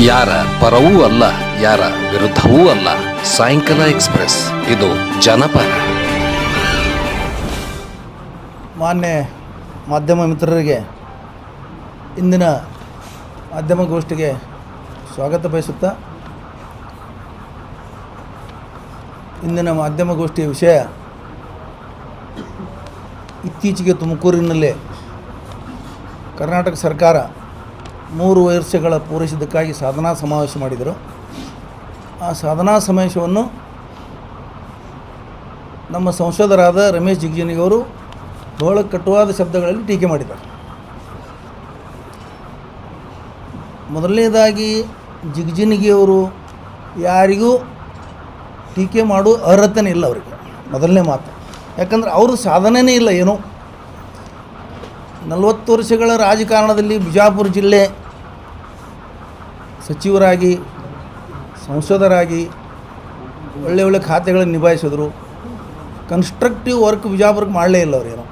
ಯಾರ ಪರವೂ ಅಲ್ಲ, ಯಾರ ವಿರುದ್ಧವೂ ಅಲ್ಲ. ಸಾಯಂಕಾಲ ಎಕ್ಸ್ಪ್ರೆಸ್, ಇದು ಜನಪರ. ಮಾನ್ಯ ಮಾಧ್ಯಮ ಮಿತ್ರರಿಗೆ ಇಂದಿನ ಮಾಧ್ಯಮಗೋಷ್ಠಿಗೆ ಸ್ವಾಗತ ಬಯಸುತ್ತಾ, ಇಂದಿನ ಮಾಧ್ಯಮಗೋಷ್ಠಿಯ ವಿಷಯ ಇತ್ತೀಚೆಗೆ ತುಮಕೂರಿನಲ್ಲಿ ಕರ್ನಾಟಕ ಸರ್ಕಾರ 3 ವರ್ಷಗಳ ಪೂರೈಸಿದ್ದಕ್ಕಾಗಿ ಸಾಧನಾ ಸಮಾವೇಶ ಮಾಡಿದರು. ಆ ಸಾಧನಾ ಸಮಾವೇಶವನ್ನು ನಮ್ಮ ಸಂಸದರಾದ ರಮೇಶ್ ಜಿಗಜಿಣಗಿ ಬಹಳ ಕಟುವಾದ ಶಬ್ದಗಳಲ್ಲಿ ಟೀಕೆ ಮಾಡಿದ್ದಾರೆ. ಮೊದಲನೇದಾಗಿ ಜಿಗಜಿಣಗಿಯವರು ಯಾರಿಗೂ ಟೀಕೆ ಮಾಡೋ ಅರ್ಹತೆನೇ ಇಲ್ಲ ಅವರಿಗೆ, ಮೊದಲನೇ ಮಾತು. ಯಾಕಂದರೆ ಅವರು ಸಾಧನೆಯೇ ಇಲ್ಲ ಏನೋ. 40 ವರ್ಷಗಳ ರಾಜಕಾರಣದಲ್ಲಿ ಬಿಜಾಪುರ ಜಿಲ್ಲೆ ಸಚಿವರಾಗಿ, ಸಂಸದರಾಗಿ ಒಳ್ಳೆ ಖಾತೆಗಳನ್ನು ನಿಭಾಯಿಸಿದ್ರು. ಕನ್ಸ್ಟ್ರಕ್ಟಿವ್ ವರ್ಕ್ ಬಿಜಾಪುರಕ್ಕೆ ಮಾಡಲೇ ಇಲ್ಲ ಅವರೇನು.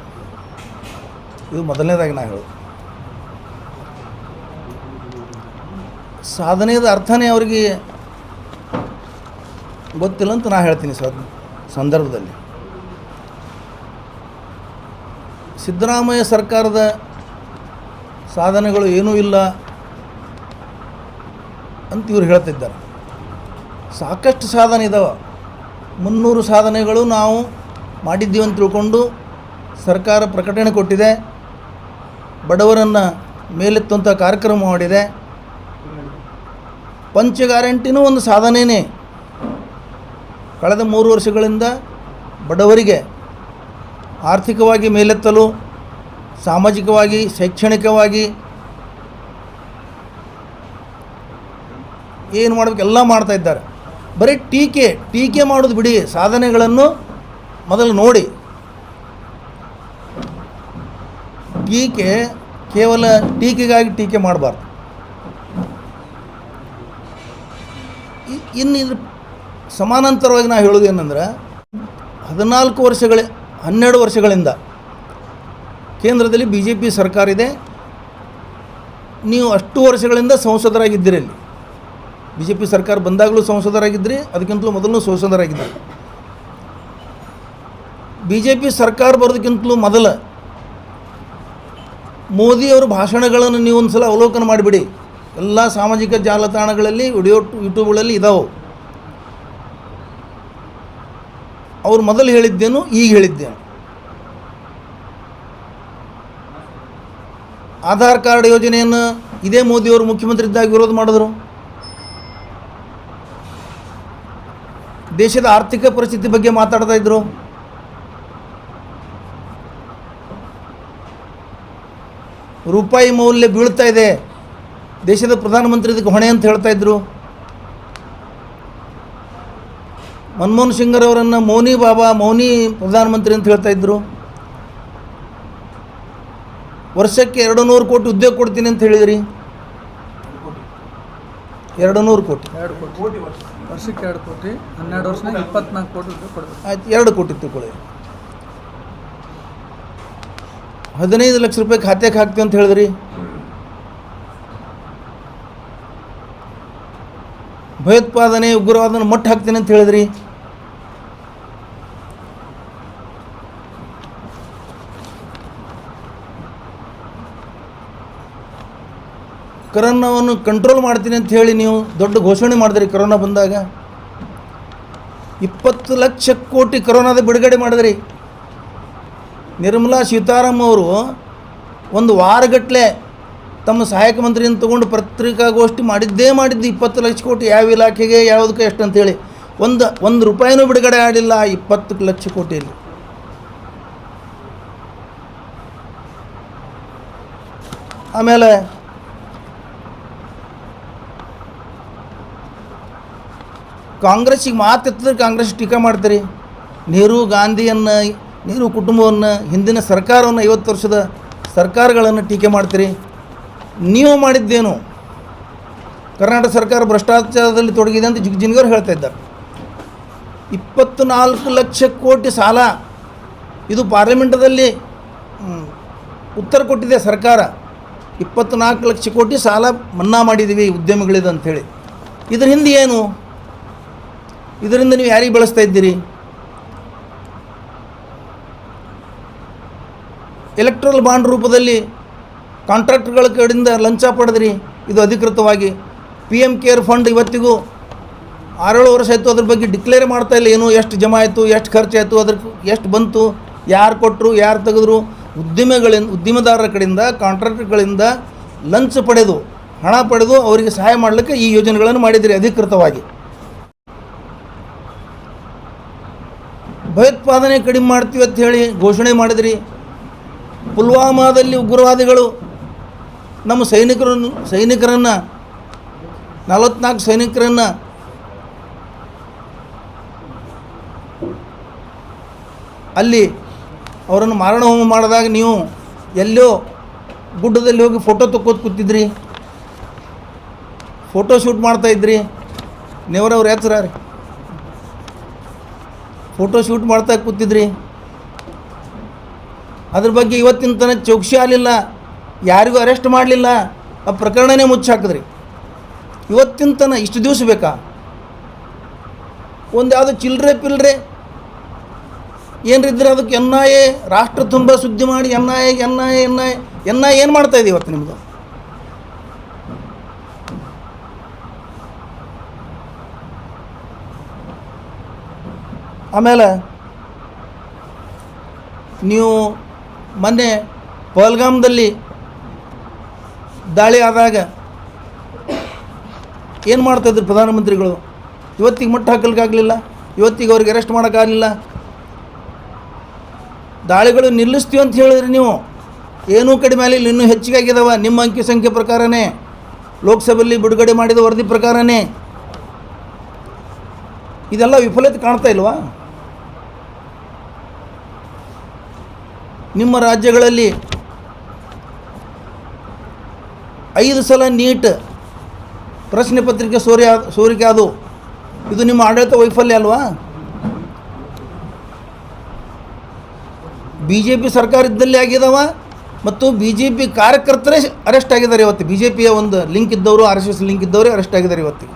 ಇದು ಮೊದಲನೇದಾಗಿ ನಾ ಹೇಳೋದು. ಸಾಧನೆಯ ಅರ್ಥನೇ ಅವರಿಗೆ ಗೊತ್ತಿಲ್ಲ ಅಂತ ನಾ ಹೇಳ್ತೀನಿ. ಸಂದರ್ಭದಲ್ಲಿ ಸಿದ್ದರಾಮಯ್ಯ ಸರ್ಕಾರದ ಸಾಧನೆಗಳು ಏನೂ ಇಲ್ಲ ಅಂತ ಇವರು ಹೇಳ್ತಿದ್ದಾರೆ. ಸಾಕಷ್ಟು ಸಾಧನೆ ಇದ್ದಾವೆ. 300 ಸಾಧನೆಗಳು ನಾವು ಮಾಡಿದ್ದೀವಿ ಅಂತ ತಿಳ್ಕೊಂಡು ಸರ್ಕಾರ ಪ್ರಕಟಣೆ ಕೊಟ್ಟಿದೆ. ಬಡವರನ್ನು ಮೇಲೆತ್ತುವಂಥ ಕಾರ್ಯಕ್ರಮ ಮಾಡಿದೆ. ಪಂಚ ಗ್ಯಾರಂಟಿನೂ ಒಂದು ಸಾಧನೆಯೇ. ಕಳೆದ 3 ವರ್ಷಗಳಿಂದ ಬಡವರಿಗೆ ಆರ್ಥಿಕವಾಗಿ ಮೇಲೆತ್ತಲು, ಸಾಮಾಜಿಕವಾಗಿ, ಶೈಕ್ಷಣಿಕವಾಗಿ ಏನು ಮಾಡಬೇಕು ಎಲ್ಲ ಮಾಡ್ತಾಯಿದ್ದಾರೆ. ಬರೀ ಟೀಕೆ ಮಾಡೋದು ಬಿಡಿ, ಸಾಧನೆಗಳನ್ನು ಮೊದಲು ನೋಡಿ. ಕೇವಲ ಟೀಕೆಗಾಗಿ ಟೀಕೆ ಮಾಡಬಾರ್ದು. ಇನ್ನು ಇದ್ರ ಸಮಾನಾಂತರವಾಗಿ ನಾವು ಹೇಳೋದು ಏನಂದ್ರೆ, 12 ವರ್ಷಗಳಿಂದ ಕೇಂದ್ರದಲ್ಲಿ BJP ಸರ್ಕಾರ ಇದೆ. ನೀವು ಅಷ್ಟು ವರ್ಷಗಳಿಂದ ಸಂಸದರಾಗಿದ್ದೀರಿ. ಅಲ್ಲಿ BJP ಸರ್ಕಾರ ಬಂದಾಗಲೂ ಸಂಸದರಾಗಿದ್ದಿರಿ, ಅದಕ್ಕಿಂತಲೂ ಮೊದಲು ಸಂಸದರಾಗಿದ್ದಿರಿ. BJP ಸರ್ಕಾರ ಬರೋದಕ್ಕಿಂತಲೂ ಮೊದಲು ಮೋದಿಯವರ ಭಾಷಣಗಳನ್ನು ನೀವು ಒಂದು ಸಲ ಅವಲೋಕನ ಮಾಡಿಬಿಡಿ. ಎಲ್ಲ ಸಾಮಾಜಿಕ ಜಾಲತಾಣಗಳಲ್ಲಿ, ಯೂಟ್ಯೂಬ್ಗಳಲ್ಲಿ ಇದಾವೆ. ಅವ್ರು ಮೊದಲು ಹೇಳಿದ್ದೇನು, ಈಗ ಹೇಳಿದ್ದೇನು. ಆಧಾರ್ ಕಾರ್ಡ್ ಯೋಜನೆಯನ್ನು ಇದೇ ಮೋದಿಯವರು ಮುಖ್ಯಮಂತ್ರಿ ಇದ್ದಾಗ ವಿರೋಧ ಮಾಡಿದ್ರು. ದೇಶದ ಆರ್ಥಿಕ ಪರಿಸ್ಥಿತಿ ಬಗ್ಗೆ ಮಾತಾಡ್ತಾ ಇದ್ರು. ರೂಪಾಯಿ ಮೌಲ್ಯ ಬೀಳ್ತಾ ಇದೆ, ದೇಶದ ಪ್ರಧಾನಮಂತ್ರಿ ಇದಕ್ಕೆ ಹೊಣೆ ಅಂತ ಹೇಳ್ತಾ ಇದ್ರು. ಮನಮೋಹನ್ ಸಿಂಗ್ರವರನ್ನು ಮೌನಿ ಪ್ರಧಾನಮಂತ್ರಿ ಅಂತ ಹೇಳ್ತಾ ಇದ್ದರು. ವರ್ಷಕ್ಕೆ 200 ಕೋಟಿ ಉದ್ಯೋಗ ಕೊಡ್ತೀನಿ ಅಂತ ಹೇಳಿದ್ರಿ. 200 ಕೋಟಿ, ವರ್ಷಕ್ಕೆ 2 ಕೋಟಿ, 12 ವರ್ಷನಾಗ 24 ಕೋಟಿ ಉದ್ಯೋಗ ಕೊಡ್ಬೇಕು. ಆಯ್ತು, 2 ಕೋಟಿ ತಿಳ್ಕೊಳ್ಳಿ. 15 ಲಕ್ಷ ರೂಪಾಯಿ ಖಾತೆಗೆ ಹಾಕ್ತೀವಿ ಅಂತ ಹೇಳಿದ್ರಿ. ಭಯೋತ್ಪಾದನೆ, ಉಗ್ರವಾದನ ಮಟ್ಟ ಹಾಕ್ತೀನಿ ಅಂತ ಹೇಳಿದ್ರಿ. ಕರೋನಾವನ್ನು ಕಂಟ್ರೋಲ್ ಮಾಡ್ತೀನಿ ಅಂತ ಹೇಳಿ ನೀವು ದೊಡ್ಡ ಘೋಷಣೆ ಮಾಡಿದ್ರಿ. ಕರೋನಾ ಬಂದಾಗ 20 ಲಕ್ಷ ಕೋಟಿ ಕರೋನಾದ ಬಿಡುಗಡೆ ಮಾಡಿದ್ರಿ. ನಿರ್ಮಲಾ ಸೀತಾರಾಮನ್ ಅವರು ಒಂದು ವಾರಗಟ್ಟಲೆ ತಮ್ಮ ಸಹಾಯಕ ಮಂತ್ರಿಯನ್ನು ತೊಗೊಂಡು ಪತ್ರಿಕಾಗೋಷ್ಠಿ ಮಾಡಿದ್ದು 20 ಲಕ್ಷ ಕೋಟಿ ಯಾವ ಇಲಾಖೆಗೆ ಯಾವುದಕ್ಕೆ ಎಷ್ಟು ಅಂತೇಳಿ ಒಂದು ರೂಪಾಯಿನೂ ಬಿಡುಗಡೆ ಆಗಿಲ್ಲ 20 ಲಕ್ಷ ಕೋಟಿಯಲ್ಲಿ. ಆಮೇಲೆ ಕಾಂಗ್ರೆಸ್ಸಿಗೆ ಮಾತೆತ್ತಿದ್ರೆ ಕಾಂಗ್ರೆಸ್ ಟೀಕೆ ಮಾಡ್ತೀರಿ. ನೆಹರು ಕುಟುಂಬವನ್ನು, ಹಿಂದಿನ ಸರ್ಕಾರವನ್ನು, 50 ವರ್ಷದ ಸರ್ಕಾರಗಳನ್ನು ಟೀಕೆ ಮಾಡ್ತೀರಿ. ನೀವು ಮಾಡಿದ್ದೇನು? ಕರ್ನಾಟಕ ಸರ್ಕಾರ ಭ್ರಷ್ಟಾಚಾರದಲ್ಲಿ ತೊಡಗಿದೆ ಅಂತ ಜಿಗಜಿಣಗಿ ಹೇಳ್ತಾ ಇದ್ದಾರೆ. 24 ಲಕ್ಷ ಕೋಟಿ ಸಾಲ, ಇದು ಪಾರ್ಲಿಮೆಂಟದಲ್ಲಿ ಉತ್ತರ ಕೊಟ್ಟಿದೆ ಸರ್ಕಾರ. 24 ಲಕ್ಷ ಕೋಟಿ ಸಾಲ ಮನ್ನಾ ಮಾಡಿದ್ದೀವಿ ಉದ್ಯಮಿಗಳಿದು ಅಂಥೇಳಿ. ಇದ್ರ ಹಿಂದೆ ಏನು? ಇದರಿಂದ ನೀವು ಯಾರಿಗೆ ಬಳಸ್ತಾ ಇದ್ದೀರಿ? ಎಲೆಕ್ಟ್ರಲ್ ಬಾಂಡ್ ರೂಪದಲ್ಲಿ ಕಾಂಟ್ರಾಕ್ಟ್ಗಳ ಕಡೆಯಿಂದ ಲಂಚ ಪಡೆದ್ರಿ, ಇದು ಅಧಿಕೃತವಾಗಿ. PM ಕೇರ್ ಫಂಡ್ ಇವತ್ತಿಗೂ 6-7 ವರ್ಷ ಆಯಿತು, ಅದ್ರ ಬಗ್ಗೆ ಡಿಕ್ಲೇರ್ ಮಾಡ್ತಾ ಇಲ್ಲ. ಏನು ಎಷ್ಟು ಜಮಾ ಆಯಿತು, ಎಷ್ಟು ಖರ್ಚಾಯಿತು, ಅದ್ರಿಗೆ ಎಷ್ಟು ಬಂತು, ಯಾರು ಕೊಟ್ಟರು, ಯಾರು ತೆಗೆದ್ರು. ಉದ್ಯಮದಾರರ ಕಡೆಯಿಂದ, ಕಾಂಟ್ರಾಕ್ಟ್ಗಳಿಂದ ಲಂಚ ಪಡೆದು, ಹಣ ಪಡೆದು ಅವರಿಗೆ ಸಹಾಯ ಮಾಡಲಿಕ್ಕೆ ಈ ಯೋಜನೆಗಳನ್ನು ಮಾಡಿದಿರಿ ಅಧಿಕೃತವಾಗಿ. ಭಯೋತ್ಪಾದನೆ ಕಡಿಮೆ ಮಾಡ್ತೀವಿ ಅಂತ ಹೇಳಿ ಘೋಷಣೆ ಮಾಡಿದ್ರಿ. ಪುಲ್ವಾಮಾದಲ್ಲಿ ಉಗ್ರವಾದಿಗಳು ನಮ್ಮ ಸೈನಿಕರನ್ನು 44 ಸೈನಿಕರನ್ನು ಅಲ್ಲಿ ಅವರನ್ನು ಮಾರಣ ಹೋಮ ಮಾಡಿದಾಗ ನೀವು ಎಲ್ಲೋ ಗುಡ್ಡದಲ್ಲಿ ಹೋಗಿ ಫೋಟೋ ತಕ್ಕೋದು ಕೂತಿದ್ರಿ, ಫೋಟೋ ಶೂಟ್ ಮಾಡ್ತಾಯಿದ್ರಿ. ನೆವರವ್ರ ಹೆಸರ ರೀ, ಫೋಟೋ ಶೂಟ್ ಮಾಡ್ತಾ ಕೂತಿದ್ರಿ. ಅದ್ರ ಬಗ್ಗೆ ಇವತ್ತಿನ ತನಕ ಚೌಕಸಿ ಆಗಲಿಲ್ಲ, ಯಾರಿಗೂ ಅರೆಸ್ಟ್ ಮಾಡಲಿಲ್ಲ, ಆ ಪ್ರಕರಣನೇ ಮುಚ್ಚಾಕಿದ್ರಿ. ಇವತ್ತಿನ ತನಕ ಇಷ್ಟು ದಿವಸ ಬೇಕಾ? ಒಂದು ಯಾವುದೋ ಚಿಲ್ಲರೆ ಪಿಲ್ಲರೆ ಏನ್ರಿದ್ರೆ ಅದಕ್ಕೆ NIA ರಾಷ್ಟ್ರ ತುಂಬ ಸುದ್ದಿ ಮಾಡಿ NIA ಏನು ಮಾಡ್ತಾಯಿದೆ ಇವತ್ತು ನಿಮ್ಮದು? ಆಮೇಲೆ ನೀವು ಮೊನ್ನೆ ಪಹಲ್ಗಾಮ್ದಲ್ಲಿ ದಾಳಿ ಆದಾಗ ಏನು ಮಾಡ್ತಾಯಿದ್ರು ಪ್ರಧಾನಮಂತ್ರಿಗಳು? ಇವತ್ತಿಗೆ ಮಟ್ಟ ಹಾಕಲಿಕ್ಕಾಗಲಿಲ್ಲ, ಇವತ್ತಿಗೆ ಅವ್ರಿಗೆ ಅರೆಸ್ಟ್ ಮಾಡೋಕ್ಕಾಗಲಿಲ್ಲ. ದಾಳಿಗಳು ನಿಲ್ಲಿಸ್ತೀವಿ ಅಂತ ಹೇಳಿದ್ರಿ ನೀವು, ಏನೂ ಕಡಿಮೆ ಆಗಲಿಲ್ಲ, ಇನ್ನೂ ಹೆಚ್ಚಿಗೆ ಆಗಿದಾವ. ನಿಮ್ಮ ಅಂಕಿ ಸಂಖ್ಯೆ ಪ್ರಕಾರನೇ, ಲೋಕಸಭೆಯಲ್ಲಿ ಬಿಡುಗಡೆ ಮಾಡಿದ ವರದಿ ಪ್ರಕಾರನೇ. ಇದೆಲ್ಲ ವಿಫಲತೆ ಕಾಣ್ತಾ ಇಲ್ವಾ? ನಿಮ್ಮ ರಾಜ್ಯಗಳಲ್ಲಿ 5 ಸಲ ನೀಟ್ ಪ್ರಶ್ನೆ ಪತ್ರಿಕೆ ಸೋರಿಕೆ ಅದು, ಇದು ನಿಮ್ಮ ಆಡಳಿತ ವೈಫಲ್ಯ ಅಲ್ವಾ? BJP ಸರ್ಕಾರ ಇದ್ದಲ್ಲಿ ಆಗಿದಾವ ಮತ್ತು BJP ಕಾರ್ಯಕರ್ತರೇ ಅರೆಸ್ಟ್ ಆಗಿದ್ದಾರೆ ಇವತ್ತು. BJPಯ ಒಂದು ಲಿಂಕ್ ಇದ್ದವರು, RSS ಲಿಂಕ್ ಇದ್ದವರೇ ಅರೆಸ್ಟ್ ಆಗಿದ್ದಾರೆ ಇವತ್ತಿಗೆ.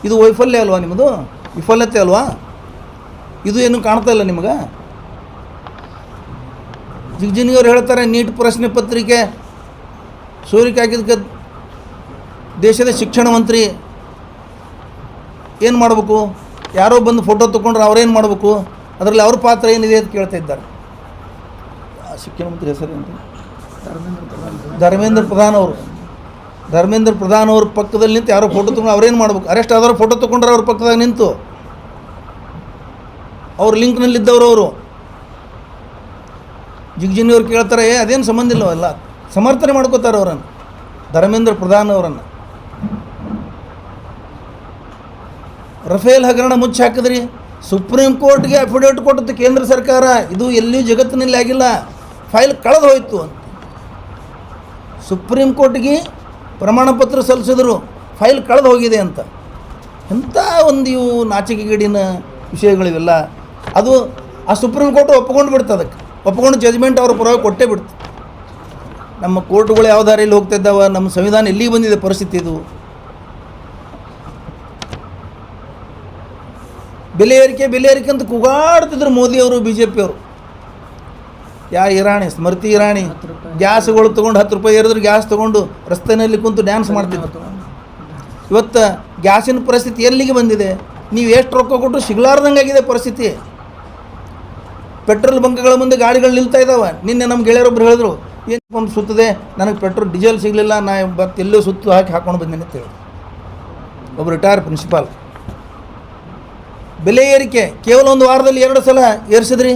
ಇದು ವೈಫಲ್ಯ ಅಲ್ವಾ ನಿಮ್ಮದು? ವಿಫಲತೆ ಅಲ್ವಾ? ಇದು ಏನು ಕಾಣ್ತಾ ಇಲ್ಲ ನಿಮಗೆ? ಜಿಗ್ಜಿನಿಯವರು ಹೇಳ್ತಾರೆ ನೀಟ್ ಪ್ರಶ್ನೆ ಪತ್ರಿಕೆ ಸೋರಿಕೆ ಆಗಿದ್ದಕ್ಕೆ ದೇಶದ ಶಿಕ್ಷಣ ಮಂತ್ರಿ ಏನು ಮಾಡಬೇಕು? ಯಾರೋ ಬಂದು ಫೋಟೋ ತೊಗೊಂಡ್ರೆ ಅವ್ರೇನು ಮಾಡಬೇಕು? ಅದರಲ್ಲಿ ಅವ್ರ ಪಾತ್ರ ಏನಿದೆ ಅಂತ ಕೇಳ್ತಾ ಇದ್ದಾರೆ. ಶಿಕ್ಷಣ ಮಂತ್ರಿ ಹೆಸರೇನು? ಧರ್ಮೇಂದ್ರ ಪ್ರಧಾನ್ ಅವರು ಪಕ್ಕದಲ್ಲಿ ನಿಂತು ಯಾರೋ ಫೋಟೋ ತೊಗೊಂಡು ಅವ್ರೇನು ಮಾಡಬೇಕು? ಅರೆಸ್ಟ್ ಆದವರು ಫೋಟೋ ತೊಗೊಂಡ್ರೆ ಅವ್ರ ಪಕ್ಕದಾಗ ನಿಂತು ಅವ್ರ ಲಿಂಕ್ನಲ್ಲಿದ್ದವರು ಅವರು. ಜಿಗ್ಜಿನಿಯವ್ರು ಕೇಳ್ತಾರೆ, ಅದೇನು ಸಂಬಂಧ ಇಲ್ಲವಲ್ಲ, ಸಮರ್ಥನೆ ಮಾಡ್ಕೋತಾರೆ ಅವರನ್ನು, ಧರ್ಮೇಂದ್ರ ಪ್ರಧಾನ್ ಅವರನ್ನು. ರಫೇಲ್ ಹಗರಣ ಮುಚ್ಚಿ ಹಾಕಿದ್ರಿ. ಸುಪ್ರೀಂ ಕೋರ್ಟ್ಗೆ ಅಫಿಡೇವಿಟ್ ಕೊಟ್ಟದ್ದು ಕೇಂದ್ರ ಸರ್ಕಾರ, ಇದು ಎಲ್ಲಿಯೂ ಜಗತ್ತಿನಲ್ಲಿ ಆಗಿಲ್ಲ, ಫೈಲ್ ಕಳೆದು ಹೋಯಿತು ಅಂತ. ಸುಪ್ರೀಂ ಕೋರ್ಟ್ಗೆ ಪ್ರಮಾಣ ಪತ್ರ ಸಲ್ಲಿಸಿದ್ರು, ಫೈಲ್ ಕಳೆದು ಹೋಗಿದೆ ಅಂತ. ಎಂಥ ಒಂದು ಇವು ನಾಚಿಕೆಗೇಡಿನ ವಿಷಯಗಳಿವೆಲ್ಲ. ಅದು ಆ ಸುಪ್ರೀಂ ಕೋರ್ಟ್ ಒಪ್ಕೊಂಡು ಬಿಡ್ತು, ಅದಕ್ಕೆ ಒಪ್ಕೊಂಡು ಜಜ್ಮೆಂಟ್ ಅವ್ರ ಪರವಾಗಿ ಕೊಟ್ಟೇ ಬಿಡ್ತು. ನಮ್ಮ ಕೋರ್ಟ್ಗಳು ಯಾವ ದಾರಿಯಲ್ಲಿ ಹೋಗ್ತಾ ಇದ್ದಾವೆ, ನಮ್ಮ ಸಂವಿಧಾನ ಎಲ್ಲಿಗೆ ಬಂದಿದೆ ಪರಿಸ್ಥಿತಿ ಇದು? ಬೆಲೆ ಏರಿಕೆ ಅಂತ ಕೂಗಾಡ್ತಿದ್ರು ಮೋದಿಯವರು, BJP ಅವರು. ಸ್ಮೃತಿ ಇರಾಣಿ ಗ್ಯಾಸ್ಗಳು ತೊಗೊಂಡು 10 ರೂಪಾಯಿ ಏರಿದ್ರು ಗ್ಯಾಸ್ ತೊಗೊಂಡು ರಸ್ತೆಯಲ್ಲಿ ಕುಂತು ಡ್ಯಾನ್ಸ್ ಮಾಡ್ತಿದ್ರು. ಇವತ್ತು ಗ್ಯಾಸಿನ ಪರಿಸ್ಥಿತಿ ಎಲ್ಲಿಗೆ ಬಂದಿದೆ? ನೀವು ಎಷ್ಟು ರೊಕ್ಕ ಕೊಟ್ಟರು ಸಿಗಲಾರ್ದಂಗೆ ಆಗಿದೆ ಪರಿಸ್ಥಿತಿ. ಪೆಟ್ರೋಲ್ ಬಂಕ್ಗಳ ಮುಂದೆ ಗಾಡಿಗಳು ನಿಲ್ತಾ ಇದ್ದಾವೆ. ನಿನ್ನೆ ನಮ್ಮ ಗೆಳೆಯರೊಬ್ಬರು ಹೇಳಿದ್ರು, ಏನು ಪಂಪ್ ಸುತ್ತದೆ, ನನಗೆ ಡೀಸೆಲ್ ಸಿಗಲಿಲ್ಲ, ನಾ ಎಲ್ಲೋ ಸುತ್ತು ಹಾಕೊಂಡು ಬಂದೇನೆ ಅಂತ ಹೇಳಿ. ಒಬ್ಬರು ರಿಟೈರ್ ಪ್ರಿನ್ಸಿಪಾಲ್. ಬೆಲೆ ಏರಿಕೆ ಕೇವಲ ಒಂದು ವಾರದಲ್ಲಿ 2 ಸಲ ಏರಿಸಿದ್ರಿ.